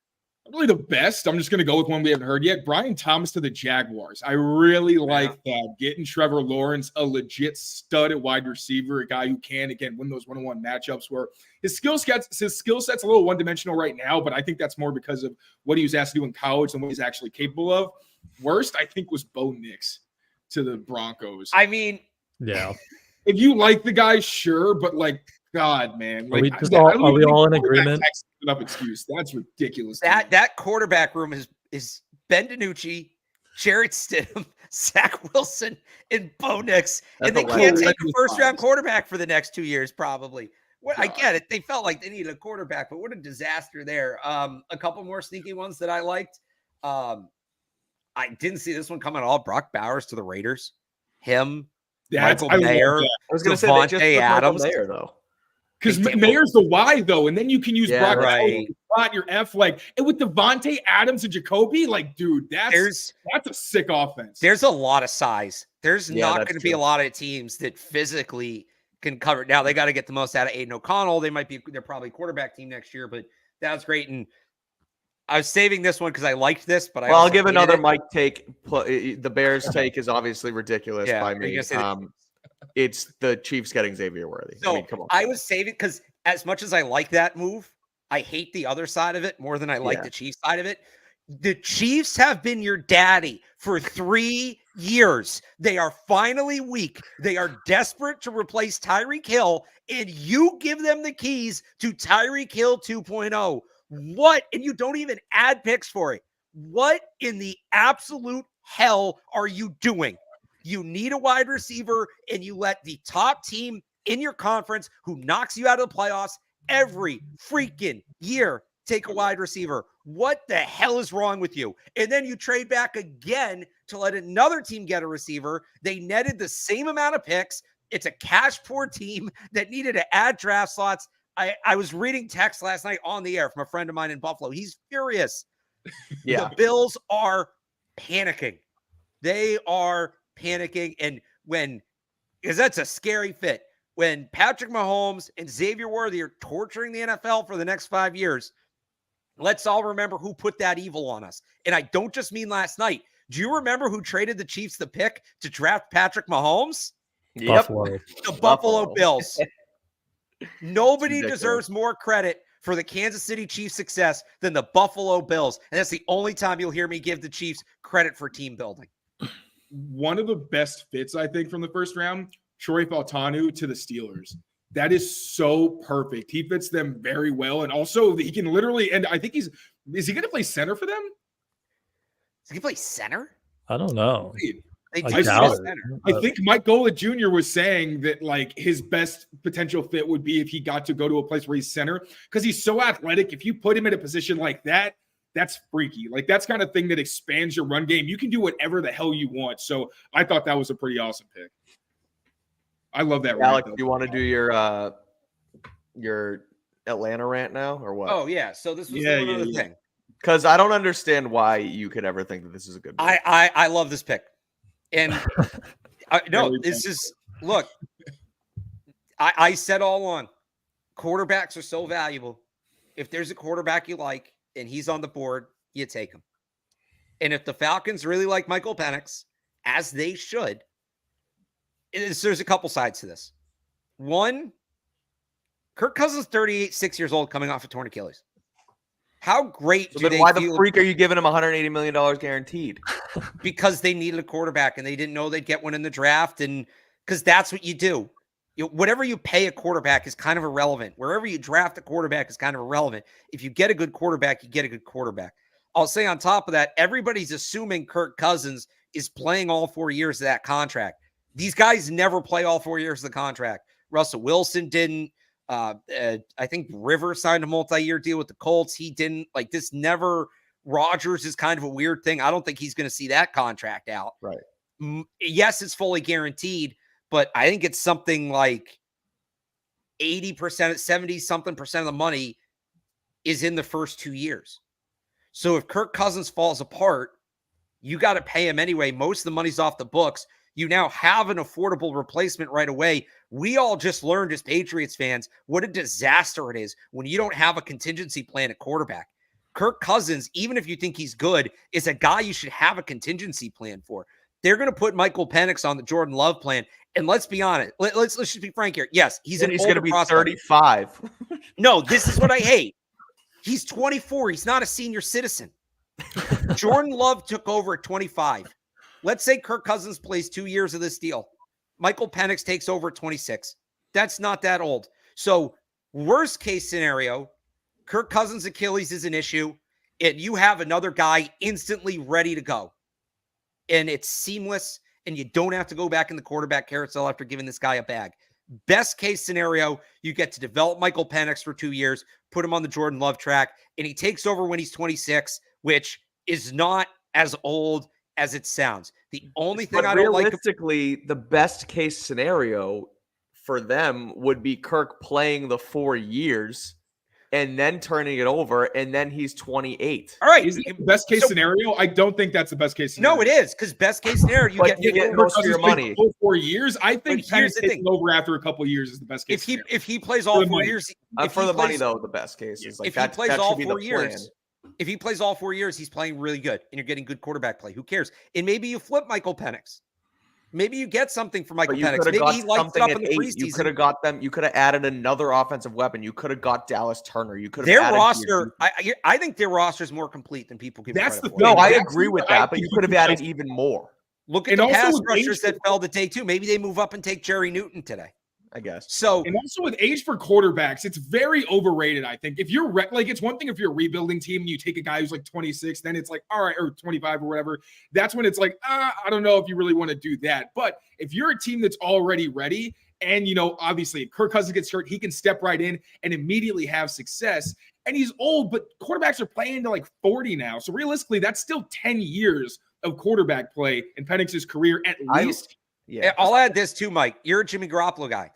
Speaker 2: Really the best. I'm just going to go with one we haven't heard yet. Brian Thomas to the Jaguars. I really like that. Getting Trevor Lawrence, a legit stud at wide receiver, a guy who can, again, win those one-on-one matchups where his skill set's a little one-dimensional right now, but I think that's more because of what he was asked to do in college and what he's actually capable of. Worst, I think, was Bo Nix to the Broncos.
Speaker 1: I mean,
Speaker 4: yeah.
Speaker 2: If you like the guy, sure, but God, man.
Speaker 4: Are we all in agreement?
Speaker 2: Excuse. That's ridiculous.
Speaker 1: That quarterback room is Ben DiNucci, Jarrett Stidham, Zach Wilson, and Bo Nix. And they can't take a first-round quarterback for the next 2 years, probably. I get it. They felt like they needed a quarterback, but what a disaster there. A couple more sneaky ones that I liked. I didn't see this one coming at all. Brock Bowers to the Raiders. Michael Mayer.
Speaker 3: I was going to say they just
Speaker 1: Adams.
Speaker 3: Mayer, though.
Speaker 2: Because Mayer's the Y, though, and then you can use Brock
Speaker 1: right.
Speaker 2: Bowers, your F, and with Devontae Adams and Jacoby, dude, that's a sick offense.
Speaker 1: There's a lot of size. There's not going to be a lot of teams that physically can cover. Now they got to get the most out of Aiden O'Connell. They're probably quarterback team next year, but that's great. And I was saving this one because I liked this, but
Speaker 3: I'll give another Mike take. The Bears take is obviously ridiculous by me. It's the Chiefs getting Xavier Worthy.
Speaker 1: So,
Speaker 3: come on.
Speaker 1: I was saving because as much as I like that move, I hate the other side of it more than I like the Chiefs side of it. The Chiefs have been your daddy for 3 years. They are finally weak. They are desperate to replace Tyreek Hill, and you give them the keys to Tyreek Hill 2.0. What? And you don't even add picks for it. What in the absolute hell are you doing? You need a wide receiver, and you let the top team in your conference who knocks you out of the playoffs every freaking year take a wide receiver. What the hell is wrong with you? And then you trade back again to let another team get a receiver. They netted the same amount of picks. It's a cash poor team that needed to add draft slots. I was reading text last night on the air from a friend of mine in Buffalo. He's furious.
Speaker 3: Yeah.
Speaker 1: The Bills are panicking. They are panicking. And because that's a scary fit. When Patrick Mahomes and Xavier Worthy are torturing the NFL for the next 5 years, let's all remember who put that evil on us. And I don't just mean last night. Do you remember who traded the Chiefs the pick to draft Patrick Mahomes?
Speaker 3: Yep.
Speaker 1: The Buffalo Bills. Nobody
Speaker 3: Ridiculous.
Speaker 1: deserves more credit for the Kansas City Chiefs' success than the Buffalo Bills. And that's the only time you'll hear me give the Chiefs credit for team building.
Speaker 2: One of the best fits, I think, from the first round, Troy Fautanu to the Steelers. That is so perfect. He fits them very well. And also he can literally, and I think is he going to play center for them?
Speaker 1: Does he play center?
Speaker 4: I don't know.
Speaker 1: They
Speaker 4: I
Speaker 1: do
Speaker 4: doubt
Speaker 1: play
Speaker 4: it.
Speaker 1: center.
Speaker 2: I think Mike Gola Jr. was saying that like his best potential fit would be if he got to go to a place where he's center because he's so athletic. If you put him in a position like that, that's freaky. Like that's kind of thing that expands your run game. You can do whatever the hell you want. So I thought that was a pretty awesome pick. I love that.
Speaker 3: Alex, do you want to do your Atlanta rant now or what?
Speaker 1: Oh, yeah. So this was another thing.
Speaker 3: Because I don't understand why you could ever think that this is a good pick.
Speaker 1: I love this pick. And this is, look, I said all along, quarterbacks are so valuable. If there's a quarterback you like and he's on the board, you take him. And if the Falcons really like Michael Penix, as they should, there's a couple sides to this. One, Kirk Cousins, 38, 6 years old, coming off a torn Achilles. How great do they
Speaker 3: why
Speaker 1: feel?
Speaker 3: the freak are you giving him $180 million guaranteed?
Speaker 1: Because they needed a quarterback and they didn't know they'd get one in the draft. And because that's what you do. Whatever you pay a quarterback is kind of irrelevant. Wherever you draft a quarterback is kind of irrelevant. If you get a good quarterback, you get a good quarterback. I'll say on top of that, everybody's assuming Kirk Cousins is playing all 4 years of that contract. These guys never play all 4 years of the contract. Russell Wilson didn't. I think Rivers signed a multi-year deal with the Colts. He didn't. Like this never. Rodgers is kind of a weird thing. I don't think he's going to see that contract out.
Speaker 3: Right.
Speaker 1: Yes, it's fully guaranteed, but I think it's something like 80%, 70-something percent of the money is in the first 2 years. So if Kirk Cousins falls apart, you got to pay him anyway. Most of the money's off the books. You now have an affordable replacement right away. We all just learned as Patriots fans what a disaster it is when you don't have a contingency plan at quarterback. Kirk Cousins, even if you think he's good, is a guy you should have a contingency plan for. They're going to put Michael Penix on the Jordan Love plan. And let's be honest. Let's just be frank here. Yes, he's
Speaker 3: going to be
Speaker 1: prospect.
Speaker 3: 35.
Speaker 1: No, this is what I hate. He's 24. He's not a senior citizen. Jordan Love took over at 25. Let's say Kirk Cousins plays 2 years of this deal. Michael Penix takes over at 26. That's not that old. So worst case scenario, Kirk Cousins' Achilles is an issue, and you have another guy instantly ready to go. And it's seamless, and you don't have to go back in the quarterback carousel after giving this guy a bag. Best case scenario, you get to develop Michael Penix for 2 years, put him on the Jordan Love track, and he takes over when he's 26, which is not as old as it sounds. The only thing I don't like,
Speaker 3: realistically, the best case scenario for them would be Kirk playing the 4 years and then turning it over, and then he's 28.
Speaker 1: All right.
Speaker 2: Is it the best case scenario? I don't think that's the best case scenario.
Speaker 1: No, it is, because best case scenario, you get
Speaker 3: most of your money.
Speaker 2: 4 years. I think
Speaker 1: here's the thing.
Speaker 2: taking over after a couple of years is the best case scenario.
Speaker 1: If he plays all 4 years,
Speaker 3: for the money though, the best case is like
Speaker 1: if he plays all 4 years.
Speaker 3: Plan.
Speaker 1: If he plays all 4 years, he's playing really good, and you're getting good quarterback play. Who cares? And maybe you flip Michael Penix. Maybe you get something for Michael Penix. Maybe he lights it up in the preseason.
Speaker 3: You could have got them. You could have added another offensive weapon. You could have got Dallas Turner. You could have
Speaker 1: their roster. I think their roster is more complete than people give.
Speaker 2: That's the
Speaker 1: credit
Speaker 2: thing.
Speaker 3: No, I agree with that, but you could have added even more.
Speaker 1: Look at
Speaker 2: And
Speaker 1: the
Speaker 2: also
Speaker 1: pass
Speaker 2: with
Speaker 1: rushers
Speaker 2: age-
Speaker 1: that fell to day 2. Maybe they move up and take Jerry Newton today.
Speaker 3: I guess.
Speaker 1: So
Speaker 2: And also with age for quarterbacks, it's very overrated, I think. If you're like, it's one thing if you're a rebuilding team and you take a guy who's like 26, then it's like, all right, or 25 or whatever. That's when it's like, I don't know if you really want to do that. But if you're a team that's already ready, and, obviously if Kirk Cousins gets hurt, he can step right in and immediately have success. And he's old, but quarterbacks are playing to like 40 now. So realistically, that's still 10 years of quarterback play in Penix's career at least.
Speaker 1: I'll add this too, Mike. You're a Jimmy Garoppolo guy.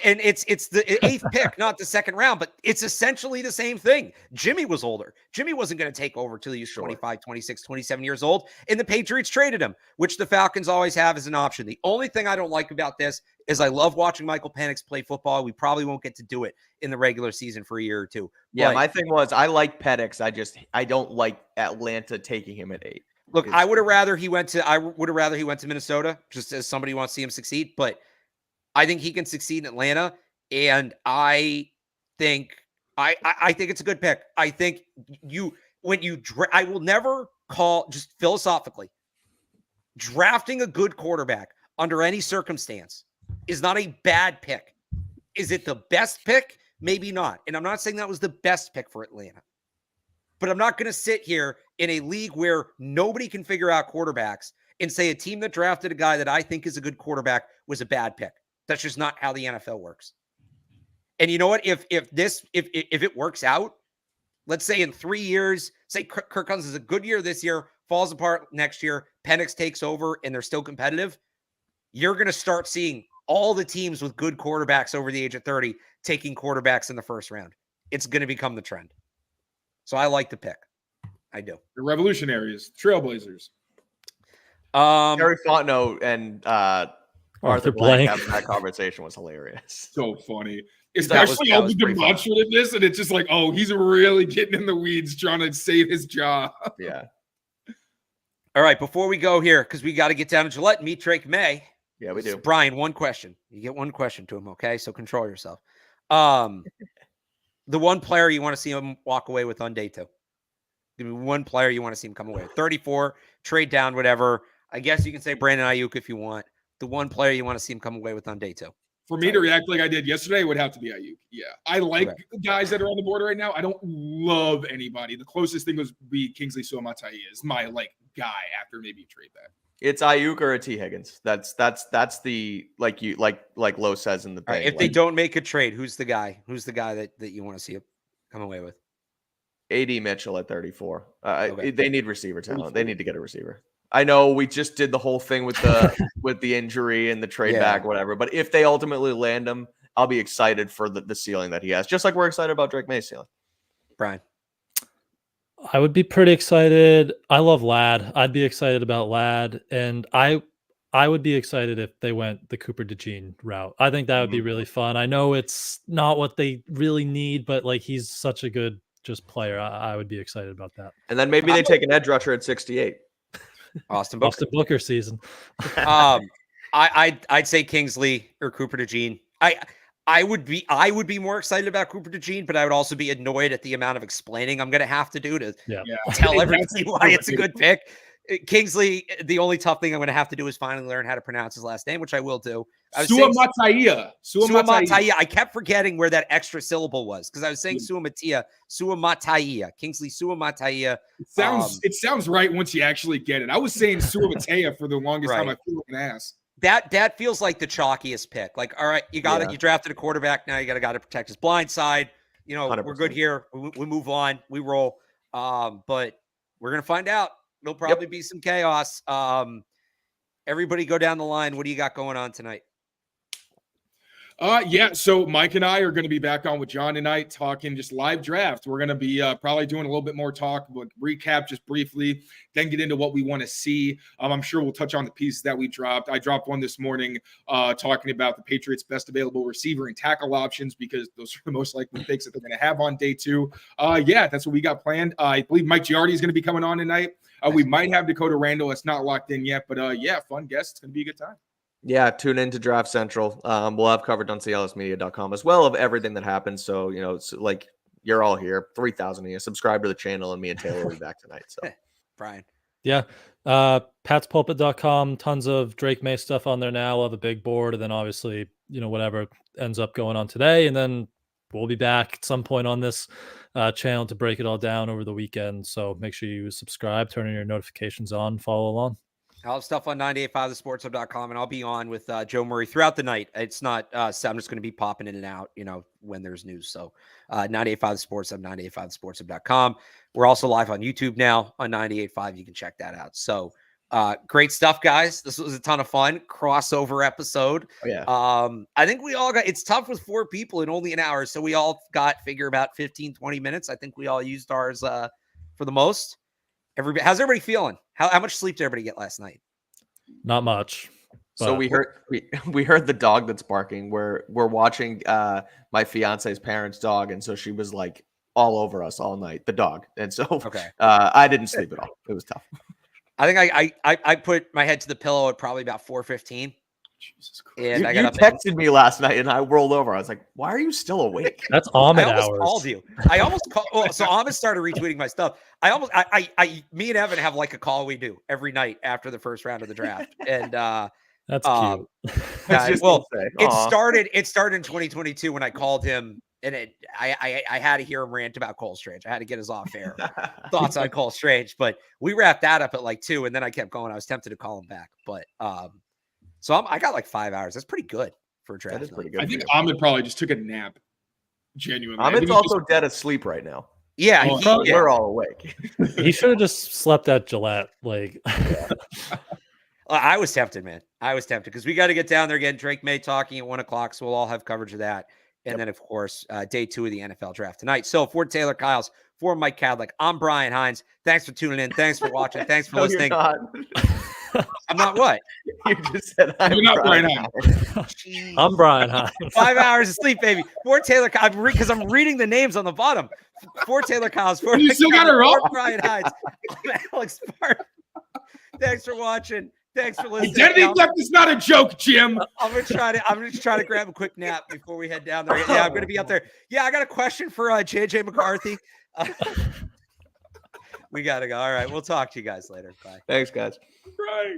Speaker 1: And it's the 8th pick, not the 2nd round, but it's essentially the same thing. Jimmy was older. Jimmy wasn't going to take over till he was 25, 26, 27 years old. And the Patriots traded him, which the Falcons always have as an option. The only thing I don't like about this is I love watching Michael Penix play football. We probably won't get to do it in the regular season for a year or two.
Speaker 3: Yeah, my thing was I like Penix. I don't like Atlanta taking him at 8.
Speaker 1: Look, I would have rather he went to Minnesota, just as somebody who wants to see him succeed, but I think he can succeed in Atlanta, and I think it's a good pick. I think I will never call, just philosophically, drafting a good quarterback under any circumstance is not a bad pick. Is it the best pick? Maybe not. And I'm not saying that was the best pick for Atlanta, but I'm not going to sit here in a league where nobody can figure out quarterbacks and say a team that drafted a guy that I think is a good quarterback was a bad pick. That's just not how the NFL works. And you know what? If it works out, let's say in 3 years, say Kirk Cousins is a good year this year, falls apart next year, Penix takes over, and they're still competitive, you're going to start seeing all the teams with good quarterbacks over the age of 30 taking quarterbacks in the 1st round. It's going to become the trend. So I like the pick. I do.
Speaker 2: The Revolutionaries, Trailblazers.
Speaker 3: Terry Fontenot and Arthur Blank having that conversation was hilarious.
Speaker 2: So funny. Especially all the demonstrativeness, and it's just like, oh, he's really getting in the weeds trying to save his job.
Speaker 3: Yeah.
Speaker 1: All right, before we go here, because we got to get down to Gillette and meet Drake Maye.
Speaker 3: Yeah, we do.
Speaker 1: Brian, one question. You get one question to him, okay? So control yourself. The one player you want to see him walk away with on day 2. Give me one player you want to see him come away with. 34, trade down, whatever. I guess you can say Brandon Aiyuk if you want. The one player you want to see him come away with on day 2.
Speaker 2: For me to react like I did yesterday, it would have to be Aiyuk. Yeah. I like the guys that are on the board right now. I don't love anybody. The closest thing would be Kingsley Suamataia is my guy after maybe you trade that.
Speaker 3: It's Aiyuk or a T. Higgins. That's the like Lowe says in the thing.
Speaker 1: Right, if they don't make a trade, who's the guy? Who's the guy that you want to see him come away with?
Speaker 3: AD Mitchell at 34. They need receiver talent. They need to get a receiver. I know we just did the whole thing with the injury and the trade back, whatever. But if they ultimately land him, I'll be excited for the ceiling that he has. Just like we're excited about Drake Maye's ceiling.
Speaker 1: Brian.
Speaker 4: I would be pretty excited. I love Ladd. I'd be excited about Ladd. And I would be excited if they went the Cooper DeJean route. I think that would be really fun. I know it's not what they really need, but he's such a good just player. I would be excited about that.
Speaker 3: And then maybe they take an edge rusher at 68.
Speaker 1: Austin
Speaker 4: Booker season.
Speaker 1: I'd say Kingsley or Cooper DeJean. I would be more excited about Cooper DeJean, but I would also be annoyed at the amount of explaining I'm going to have to do to tell everybody why it's a good pick. Kingsley, the only tough thing I'm going to have to do is finally learn how to pronounce his last name, which I will do.
Speaker 2: Suamataia.
Speaker 1: I kept forgetting where that extra syllable was because I was saying Suamataia. Kingsley Suamataia.
Speaker 2: It sounds right once you actually get it. I was saying Suamataia for the longest time. I feel like an ass.
Speaker 1: That feels like the chalkiest pick. All right, you got it. You drafted a quarterback. Now you got to protect his blind side. 100%. We're good here. We move on. We roll. But we're gonna find out. There'll probably be some chaos. Everybody go down the line. What do you got going on tonight?
Speaker 2: So Mike and I are going to be back on with John tonight talking just live draft. We're going to be probably doing a little bit more talk, but recap just briefly, then get into what we want to see. I'm sure we'll touch on the pieces that we dropped. I dropped one this morning talking about the Patriots' best available receiver and tackle options because those are the most likely picks that they're going to have on day 2. That's what we got planned. I believe Mike Giardi is going to be coming on tonight. We might have Dakota Randall. It's not locked in yet, but fun guest. It's going to be a good time.
Speaker 3: Yeah, tune in to Draft Central. We'll have covered on CLNSmedia.com as well of everything that happens. So, you're all here, 3,000 of you. Subscribe to the channel, and me and Taylor will be back tonight. So,
Speaker 1: Brian.
Speaker 4: Yeah. patspulpit.com, tons of Drake Maye stuff on there now. We'll have a big board, and then obviously, whatever ends up going on today. And then we'll be back at some point on this channel to break it all down over the weekend. So make sure you subscribe, turn your notifications on, follow along.
Speaker 1: I'll have stuff on 985thesportshub.com, and I'll be on with Joe Murray throughout the night. It's not, so I'm just going to be popping in and out, when there's news. So 985thesportshub, 985thesportshub.com. We're also live on YouTube now on 985. You can check that out. So great stuff, guys. This was a ton of fun. Crossover episode.
Speaker 3: Oh, yeah.
Speaker 1: I think we all got, it's tough with 4 people in only an hour. So we all got figure about 15, 20 minutes. I think we all used ours for the most. How's everybody feeling? How much sleep did everybody get last night?
Speaker 4: Not much.
Speaker 3: So we heard the dog that's barking. We're watching my fiance's parents' dog, and so she was like all over us all night. The dog, and so I didn't sleep at all. It was tough.
Speaker 1: I think I put my head to the pillow at probably about 4:15.
Speaker 2: Jesus Christ.
Speaker 1: And
Speaker 3: You
Speaker 1: I got
Speaker 3: texted me last night, and I rolled over. I was like, "Why are you still awake?"
Speaker 4: That's Ahmed
Speaker 1: I almost
Speaker 4: hours.
Speaker 1: called you. I almost called. Oh, so Ahmed started retweeting my stuff. Me and Evan have like a call we do every night after the first round of the draft, and
Speaker 4: That's cute.
Speaker 1: it started in 2022 when I called him, and I had to hear him rant about Cole Strange. I had to get his off air thoughts on Cole Strange, but we wrapped that up at like 2, and then I kept going. I was tempted to call him back, but so I got like 5 hours. That's pretty good for a draft.
Speaker 3: That is pretty good.
Speaker 2: I think Ahmed probably just took a nap. Genuinely.
Speaker 3: Ahmed's also dead asleep right now.
Speaker 1: Yeah,
Speaker 3: We're all awake.
Speaker 4: He should have just slept at Gillette. Like,
Speaker 1: I was tempted, man. I was tempted because we got to get down there again. Drake Maye talking at 1:00, so we'll all have coverage of that. And then, of course, day 2 of the NFL draft tonight. So for Tayler Kyles, for Mike Kadlick, I'm Brian Hines. Thanks for tuning in. Thanks for watching. Thanks for listening. I'm not what?
Speaker 3: You just said
Speaker 2: You're not Brian Hines.
Speaker 4: I'm Brian Hines.
Speaker 1: 5 hours of sleep, baby. For Tayler Kyles, because I'm reading the names on the bottom. For Tayler Kyles, for
Speaker 2: You still got it wrong.
Speaker 1: Brian Hines. I'm Alex Barth. Thanks for watching. Thanks for listening.
Speaker 2: Identity theft is not a joke, Jim.
Speaker 1: I'm gonna try to grab a quick nap before we head down there. Yeah, I'm gonna be up there. Yeah, I got a question for JJ McCarthy. We gotta go. All right, we'll talk to you guys later. Bye.
Speaker 3: Thanks, guys.
Speaker 2: Right.